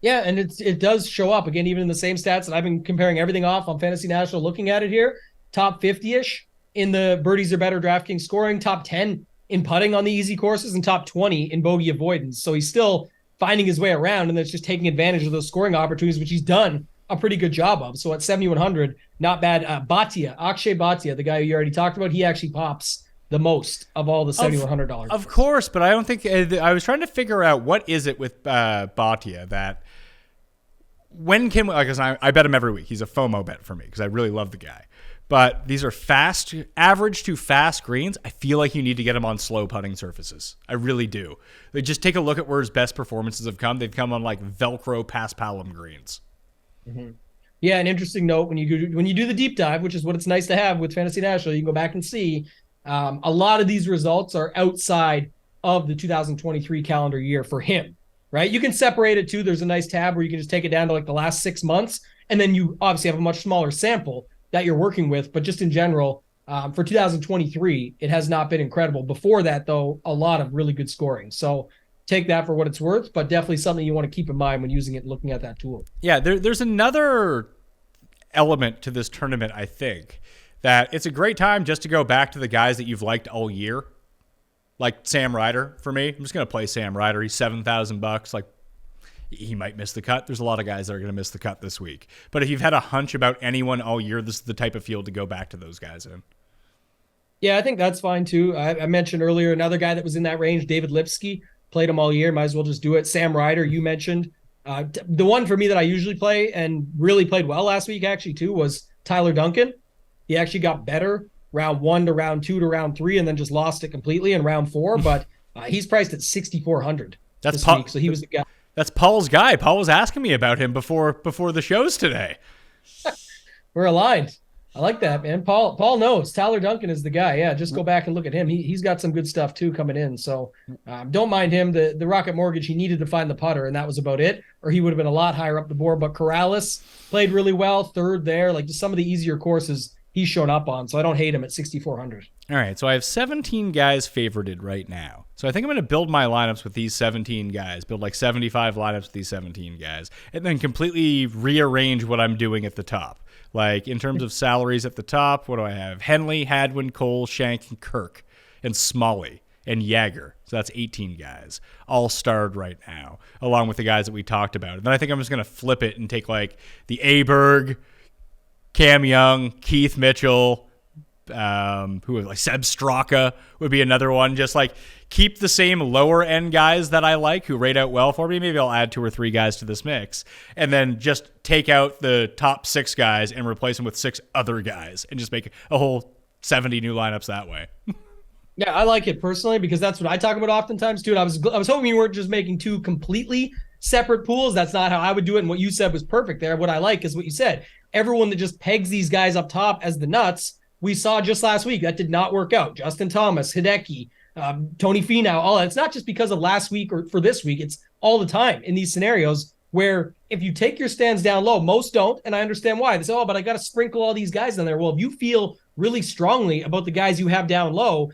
Yeah, and it does show up again, even in the same stats that I've been comparing everything off on Fantasy National. Looking at it here, top 50-ish in the birdies are better DraftKings scoring, top 10 in putting on the easy courses, and top 20 in bogey avoidance. So he's still finding his way around, and it's just taking advantage of those scoring opportunities, which he's done a pretty good job of. So at 7,100, not bad. Akshay Bhatia, the guy you already talked about, he actually pops the most of all the $7,100. Of course, but I don't think I was trying to figure out what is it with Bhatia that when can, because I bet him every week. He's a FOMO bet for me because I really love the guy. But these are fast, average to fast greens. I feel like you need to get him on slow putting surfaces. I really do. They just take a look at where his best performances have come. They've come on like Velcro paspalum greens. Mm-hmm. Yeah, an interesting note when you do the deep dive, which is what it's nice to have with Fantasy National, you can go back and see a lot of these results are outside of the 2023 calendar year for him, right? You can separate it too. There's a nice tab where you can just take it down to like the last 6 months, and then you obviously have a much smaller sample that you're working with. But just in general, for 2023, it has not been incredible. Before that, though, a lot of really good scoring. So take that for what it's worth, but definitely something you want to keep in mind when using it and looking at that tool. Yeah, there's another element to this tournament, I think, that it's a great time just to go back to the guys that you've liked all year. Like Sam Ryder for me. I'm just going to play Sam Ryder. He's $7,000. Like, he might miss the cut. There's a lot of guys that are going to miss the cut this week. But if you've had a hunch about anyone all year, this is the type of field to go back to those guys in. Yeah, I think that's fine too. I mentioned earlier another guy that was in that range, David Lipsky. Played him all year. Might as well just do it. Sam Ryder, you mentioned. The one for me that I usually play and really played well last week actually too was Tyler Duncan. He actually got better round 1 to round 2 to round 3 and then just lost it completely in round 4. But he's priced at 6,400 this week. So he was the guy. That's Paul's guy. Paul was asking me about him before the shows today. We're aligned. I like that, man. Paul knows Tyler Duncan is the guy. Yeah, just go back and look at him. He's got some good stuff too coming in. So don't mind him. The Rocket Mortgage, he needed to find the putter, and that was about it. Or he would have been a lot higher up the board. But Corrales played really well, third there. Like just some of the easier courses he's shown up on. So I don't hate him at 6,400. All right, so I have 17 guys favorited right now. So I think I'm going to build my lineups with these 17 guys, build like 75 lineups with these 17 guys, and then completely rearrange what I'm doing at the top. Like in terms of salaries at the top, what do I have? Henley, Hadwin, Cole, Shank, and Kirk, and Smalley, and Jagger. So that's 18 guys, all starred right now, along with the guys that we talked about. And then I think I'm just going to flip it and take like the Aberg, Cam Young, Keith Mitchell, who was like Seb Straka would be another one. Just like keep the same lower end guys that I like who rate out well for me. Maybe I'll add 2 or 3 guys to this mix, and then just take out the top 6 guys and replace them with 6 other guys, and just make a whole 70 new lineups that way. Yeah, I like it personally because that's what I talk about oftentimes too. And I was hoping you weren't just making 2 completely separate pools. That's not how I would do it. And what you said was perfect there. What I like is what you said. Everyone that just pegs these guys up top as the nuts, we saw just last week that did not work out. Justin Thomas, Hideki, Tony Finau, all that. It's not just because of last week or for this week. It's all the time in these scenarios where if you take your stands down low, most don't, and I understand why. They say, oh, but I got to sprinkle all these guys in there. Well, if you feel really strongly about the guys you have down low,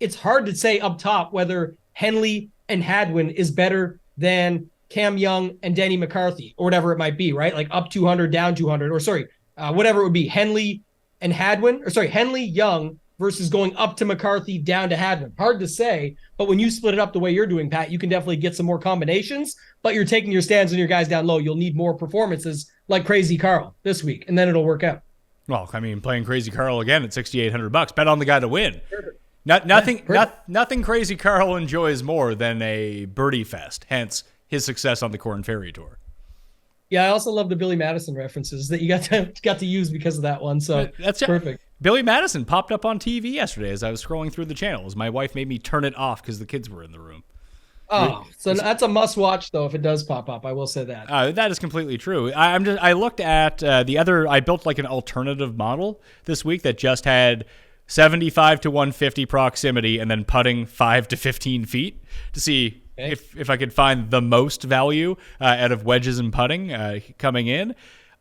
it's hard to say up top whether Henley and Hadwin is better than Cam Young and Denny McCarthy or whatever it might be, right? Like up 200, down 200, or whatever it would be. Henley, Young versus going up to McCarthy, down to Hadwin. Hard to say, but when you split it up the way you're doing, Pat, you can definitely get some more combinations, but you're taking your stands and your guys down low. You'll need more performances like Crazy Carl this week, and then it'll work out. Well, I mean, playing Crazy Carl again at $6,800. Bet on the guy to win. Perfect. Nothing Crazy Carl enjoys more than a birdie fest, hence his success on the Corn Ferry Tour. Yeah, I also love the Billy Madison references that you got to use because of that one. So that's perfect. Billy Madison popped up on TV yesterday as I was scrolling through the channels. My wife made me turn it off because the kids were in the room. Oh, so that's a must watch though if it does pop up. I will say that. That is completely true. I looked at I built like an alternative model this week that just had 75 to 150 proximity and then putting 5 to 15 feet to see if I could find the most value out of wedges and putting coming in.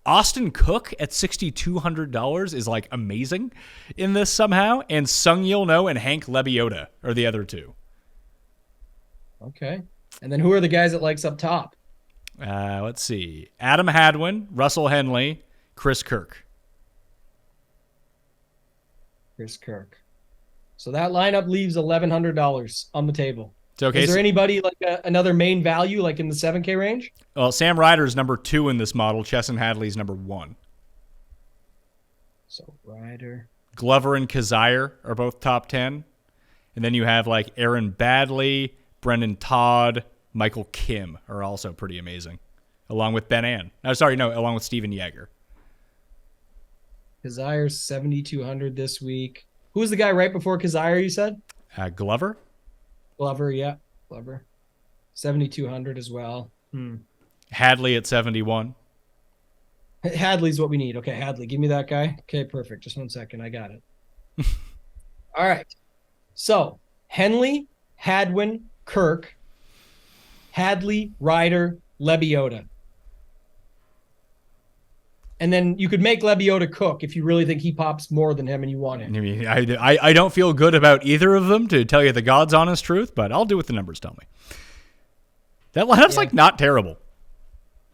Austin Cook at $6,200 is like amazing in this somehow, and Sung Yil No and Hank Lebioda are the other 2. Okay, and then who are the guys that likes up top? Let's see. Adam Hadwin, Russell Henley, Chris Kirk. Chris Kirk. So that lineup leaves $1,100 on the table. It's okay. Is there anybody like another main value, like in the 7K range? Well, Sam Ryder's number 2 in this model. Chesson Hadley's number 1. So Ryder. Glover and Kazire are both top 10. And then you have like Aaron Badley, Brendan Todd, Michael Kim are also pretty amazing. Along with Ben Ann. Along with Steven Yeager. Kazire's 7,200 this week. Who was the guy right before Kazire, you said? Glover? Glover, yeah. Glover. 7,200 as well. Hadley at 71. Hadley's what we need. Okay, Hadley. Give me that guy. Okay, perfect. Just 1 second. I got it. All right. So, Henley, Hadwin, Kirk, Hadley, Ryder, Lebioda. And then you could make Lebioda cook if you really think he pops more than him and you want him. I mean, I don't feel good about either of them, to tell you the God's honest truth, but I'll do what the numbers tell me. That lineup's like not terrible.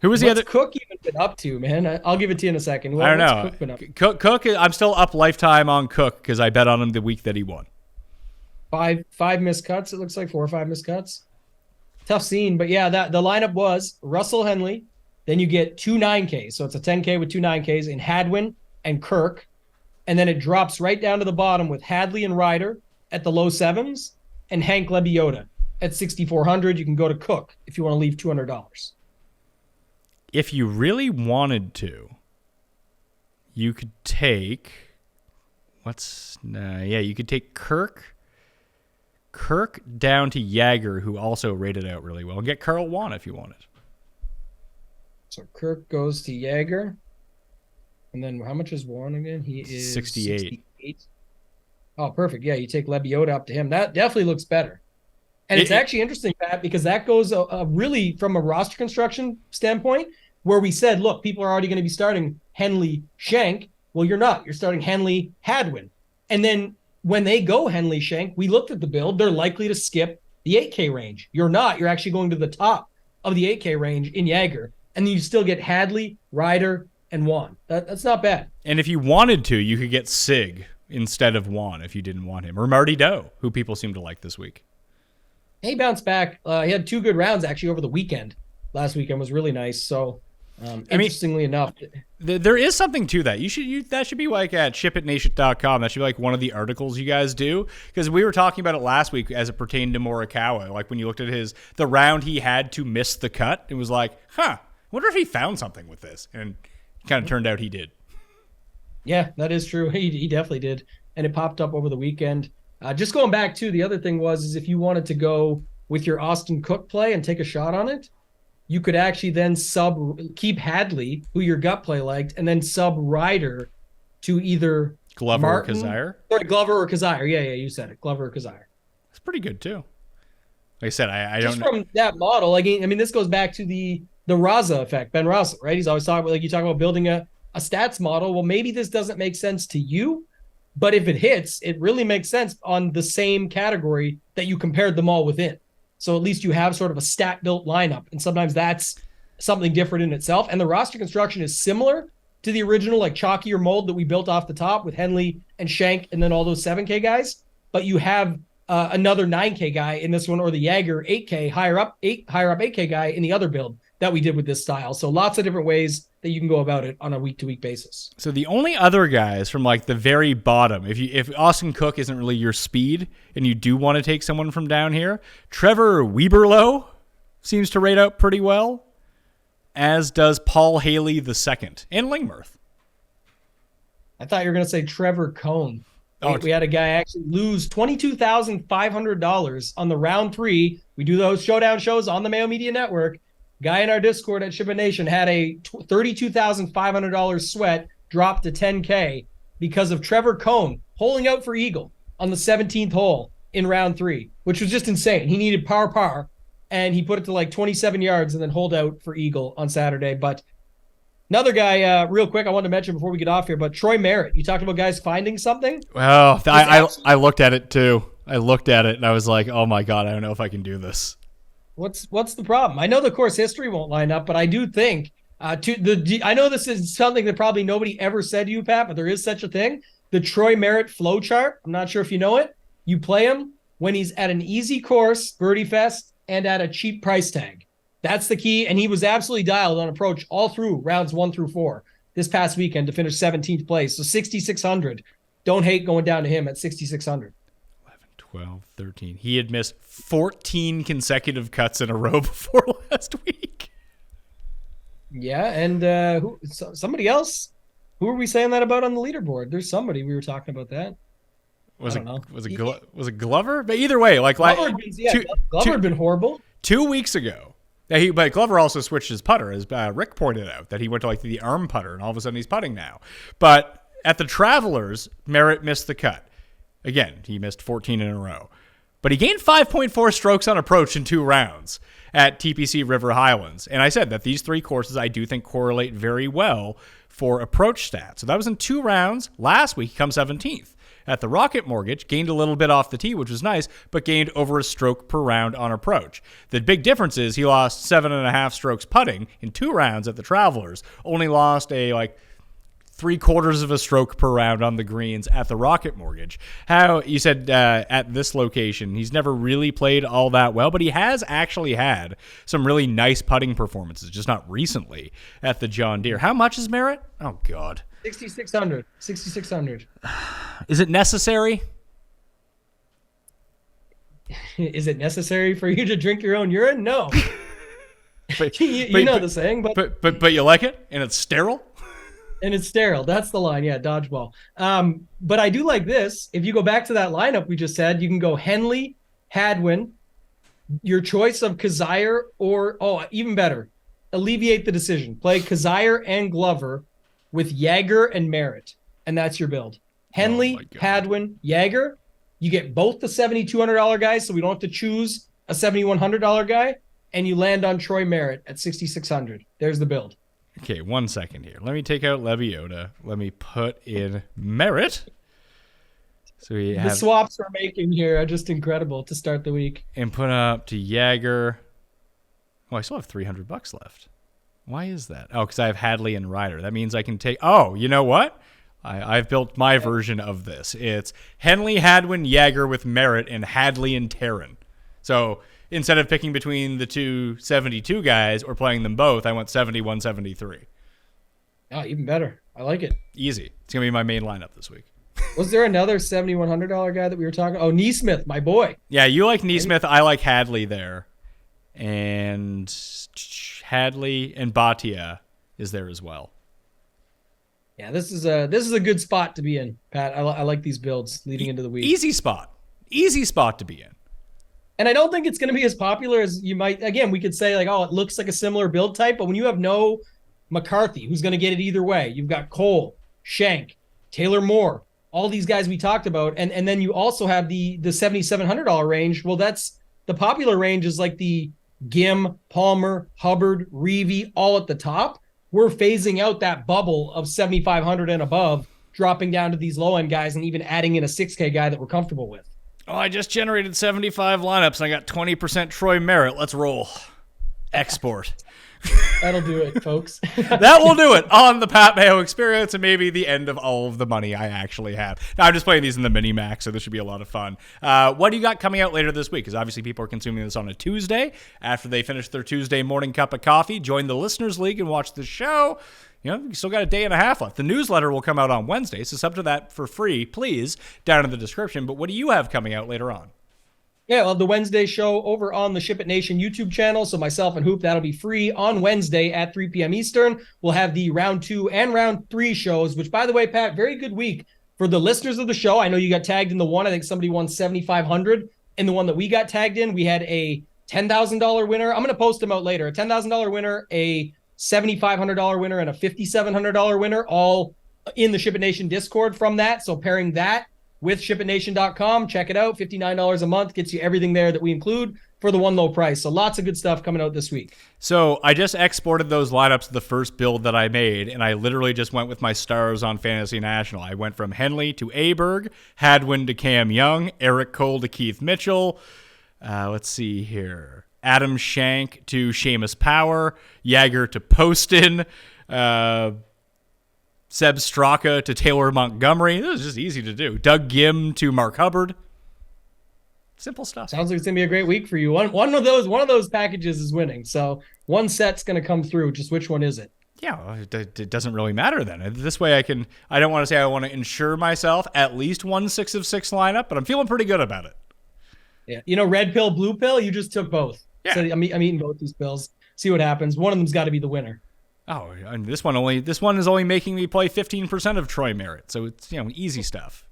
Who was the other? What's Cook even been up to, man? I'll give it to you in a second. I don't know. Cook been up to? Cook, I'm still up lifetime on Cook because I bet on him the week that he won. Five missed cuts. It looks like 4 or 5 missed cuts. Tough scene, but yeah, the lineup was Russell Henley. Then you get 2 9Ks. So it's a 10K with 2 9Ks in Hadwin and Kirk. And then it drops right down to the bottom with Hadley and Ryder at the low 7s and Hank Lebioda at 6,400. You can go to Cook if you want to leave $200. If you really wanted to, you could take you could take Kirk down to Yeager, who also rated out really well, and get Carl Wan if you wanted. So Kirk goes to Yeager. And then how much is Wan again? He is 68. Oh, perfect. Yeah, you take Lebioda up to him. That definitely looks better. And it's actually interesting, Pat, because that goes really from a roster construction standpoint, where we said, look, people are already going to be starting Henley Shank. Well, you're not. You're starting Henley Hadwin. And then when they go Henley Shank, we looked at the build. They're likely to skip the 8K range. You're not. You're actually going to the top of the 8K range in Yeager. And then you still get Hadley, Ryder, and Wan. That's not bad. And if you wanted to, you could get Sig instead of Wan if you didn't want him. Or Marty Doe, who people seem to like this week. He bounced back. He had 2 good rounds actually over the weekend. Last weekend was really nice. So, interestingly enough, there is something to that. That should be like at shipitnation.com. That should be like one of the articles you guys do, because we were talking about it last week as it pertained to Morikawa. Like when you looked at the round he had to miss the cut, it was like, I wonder if he found something with this, and it kind of turned out he did. Yeah, that is true. He definitely did, and it popped up over the weekend. Just going back to the other thing is if you wanted to go with your Austin Cook play and take a shot on it, you could actually then keep Hadley, who your gut play liked, and then sub Ryder to either Glover Martin, or Kazire. Sorry, Glover or Kazire. Yeah, you said it. Glover or Kazire. That's pretty good too. Like I said, I just don't know. From that model. Like, I mean, this goes back to the Raza effect, Ben Raza, right? He's always talking about, like, you talk about building a stats model. Well, maybe this doesn't make sense to you, but if it hits, it really makes sense on the same category that you compared them all within. So at least you have sort of a stat built lineup. And sometimes that's something different in itself. And the roster construction is similar to the original, like chalkier mold that we built off the top with Henley and Shank and then all those 7K guys. But you have another 9K guy in this one, or the Yeager 8K higher up 8K guy in the other build that we did with this style. So lots of different ways that you can go about it on a week-to-week basis. So the only other guys from like the very bottom, if Austin Cook isn't really your speed and you do want to take someone from down here, Trevor Weberlow seems to rate out pretty well, as does Paul Haley II and Lingmerth. I thought you were going to say Trevor Cohn. Oh, we had a guy actually lose $22,500 on the round 3. We do those showdown shows on the Mayo Media Network. Guy in our Discord at Ship It Nation had a $32,500 sweat drop to 10K because of Trevor Cohn holing out for eagle on the 17th hole in round 3, which was just insane. He needed par, and he put it to like 27 yards and then holed out for eagle on Saturday. But another guy, real quick, I wanted to mention before we get off here, but Troy Merritt. You talked about guys finding something? Well, I looked at it too. I looked at it and I was like, oh my God, I don't know if I can do this. What's the problem? I know the course history won't line up, but I do think I know this is something that probably nobody ever said to you, Pat, but there is such a thing. The Troy Merritt flow chart. I'm not sure if you know it. You play him when he's at an easy course, Birdie Fest, and at a cheap price tag. That's the key. And he was absolutely dialed on approach all through rounds 1 through 4 this past weekend to finish 17th place. So 6,600. Don't hate going down to him at 6,600. 12, 13. He had missed 14 consecutive cuts in a row before last week. Yeah, and somebody else? Who are we saying that about on the leaderboard? There's somebody we were talking about that. Was it Glover? But either way, Glover had been horrible. 2 weeks ago. But Glover also switched his putter, as Rick pointed out, that he went to the arm putter, and all of a sudden he's putting now. But at the Travelers, Merritt missed the cut. Again, he missed 14 in a row. But he gained 5.4 strokes on approach in 2 rounds at TPC River Highlands. And I said that these 3 courses I do think correlate very well for approach stats. So that was in 2 rounds. Last week, he comes 17th. At the Rocket Mortgage, gained a little bit off the tee, which was nice, but gained over a stroke per round on approach. The big difference is he lost 7.5 strokes putting in 2 rounds at the Travelers. Only lost a 3/4 of a stroke per round on the greens at the Rocket Mortgage. How you said at this location, he's never really played all that well, but he has actually had some really nice putting performances, just not recently at the John Deere. How much is Merritt? Oh, God. 6,600. 6,600. Is it necessary? Is it necessary for you to drink your own urine? No. you know the saying, but you like it, and it's sterile. And it's sterile. That's the line. Yeah, dodgeball. But I do like this. If you go back to that lineup we just said, you can go Henley, Hadwin, your choice of Kazire, or, even better, alleviate the decision. Play Kazire and Glover with Jaeger and Merritt. And that's your build. Henley, Hadwin, Jaeger. You get both the $7,200 guys, so we don't have to choose a $7,100 guy. And you land on Troy Merritt at 6,600. There's the build. Okay, 1 second here. Let me take out Leviota. Let me put in Merritt. So the swaps we're making here are just incredible to start the week. And put up to Jaeger. Oh, I still have $300 left. Why is that? Oh, because I have Hadley and Ryder. That means I can take... Oh, you know what? I've built my version of this. It's Henley, Hadwin, Jaeger with Merritt, and Hadley and Taryn. So... instead of picking between the 2 72 guys or playing them both, I went 71, 73. Oh, even better. I like it. Easy. It's going to be my main lineup this week. Was there another $7,100 guy that we were talking? Oh, Neesmith, my boy. Yeah, you like Neesmith. I like Hadley there. And Hadley and Bhatia is there as well. Yeah, this is a good spot to be in, Pat. I like these builds leading into the week. Easy spot. Easy spot to be in. And I don't think it's going to be as popular as you might. Again, we could say it looks like a similar build type, but when you have no McCarthy, who's going to get it either way, you've got Cole, Shank, Taylor Moore, all these guys we talked about, and then you also have the $7,700 range. Well, that's the popular range is like the Gim, Palmer, Hubbard, Reevy, all at the top. We're phasing out that bubble of 7,500 and above, dropping down to these low end guys, and even adding in a 6K guy that we're comfortable with. Oh, I just generated 75 lineups, and I got 20% Troy Merritt. Let's roll. Export. That'll do it, folks. That will do it on the Pat Mayo Experience, and maybe the end of all of the money I actually have. Now, I'm just playing these in the mini-max, so this should be a lot of fun. What do you got coming out later this week? Because obviously people are consuming this on a Tuesday. After they finish their Tuesday morning cup of coffee, join the Listeners League and watch the show. You still got a day and a half left. The newsletter will come out on Wednesday, so sub to that for free, please, down in the description. But what do you have coming out later on? Yeah, well, the Wednesday show over on the Ship It Nation YouTube channel. So myself and Hoop, that'll be free on Wednesday at 3 p.m. Eastern. We'll have the round 2 and round 3 shows, which, by the way, Pat, very good week for the listeners of the show. I know you got tagged in the one. I think somebody won $7,500 in the one that we got tagged in. We had a $10,000 winner. I'm going to post them out later. A $10,000 winner, a $7,500 winner, and a $5,700 winner, all in the Ship It Nation Discord from that. So pairing that with shipitnation.com, check it out. $59 a month gets you everything there that we include for the one low price. So lots of good stuff coming out this week. So I just exported those lineups, the first build that I made, and I literally just went with my stars on Fantasy National. I went from Henley to Aberg, Hadwin to Cam Young, Eric Cole to Keith Mitchell. Let's see here. Adam Shank to Seamus Power, Jaeger to Poston, Seb Straka to Taylor Montgomery. This is just easy to do. Doug Gim to Mark Hubbard. Simple stuff. Sounds like it's gonna be a great week for you. One of those packages is winning. So one set's gonna come through. Just which one is it? Yeah, well, it doesn't really matter then. This way I don't want to say I want to ensure myself at least 1 6 of 6 lineup, but I'm feeling pretty good about it. Yeah. Red pill, blue pill, you just took both. Yeah. So I'm eating both these pills. See what happens. One of them's got to be the winner. Oh, and this one is only making me play 15% of Troy Merritt. So it's, easy stuff.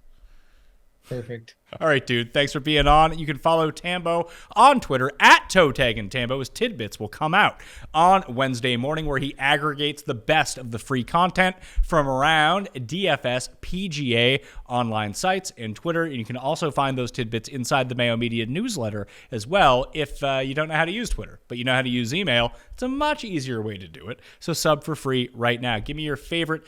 Perfect. All right, dude. Thanks for being on. You can follow Tambo on Twitter at @ToeTaggingTambo. His tidbits will come out on Wednesday morning, where he aggregates the best of the free content from around DFS, PGA, online sites, and Twitter. And you can also find those tidbits inside the Mayo Media newsletter as well if you don't know how to use Twitter, but you know how to use email. It's a much easier way to do it. So sub for free right now. Give me your favorite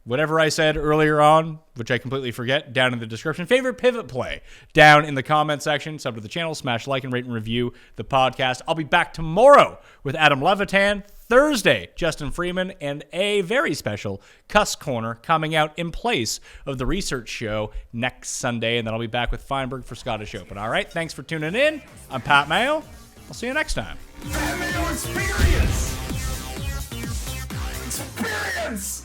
whatever I said earlier on, which I completely forget, down in the description. Favorite pivot play down in the comment section. Sub to the channel, smash like and rate and review the podcast. I'll be back tomorrow with Adam Levitan. Thursday, Justin Freeman, and a very special Cuss Corner coming out in place of the research show next Sunday. And then I'll be back with Feinberg for Scottish Open. All right, thanks for tuning in. I'm Pat Mayo. I'll see you next time. Pat Mayo Experience! Experience!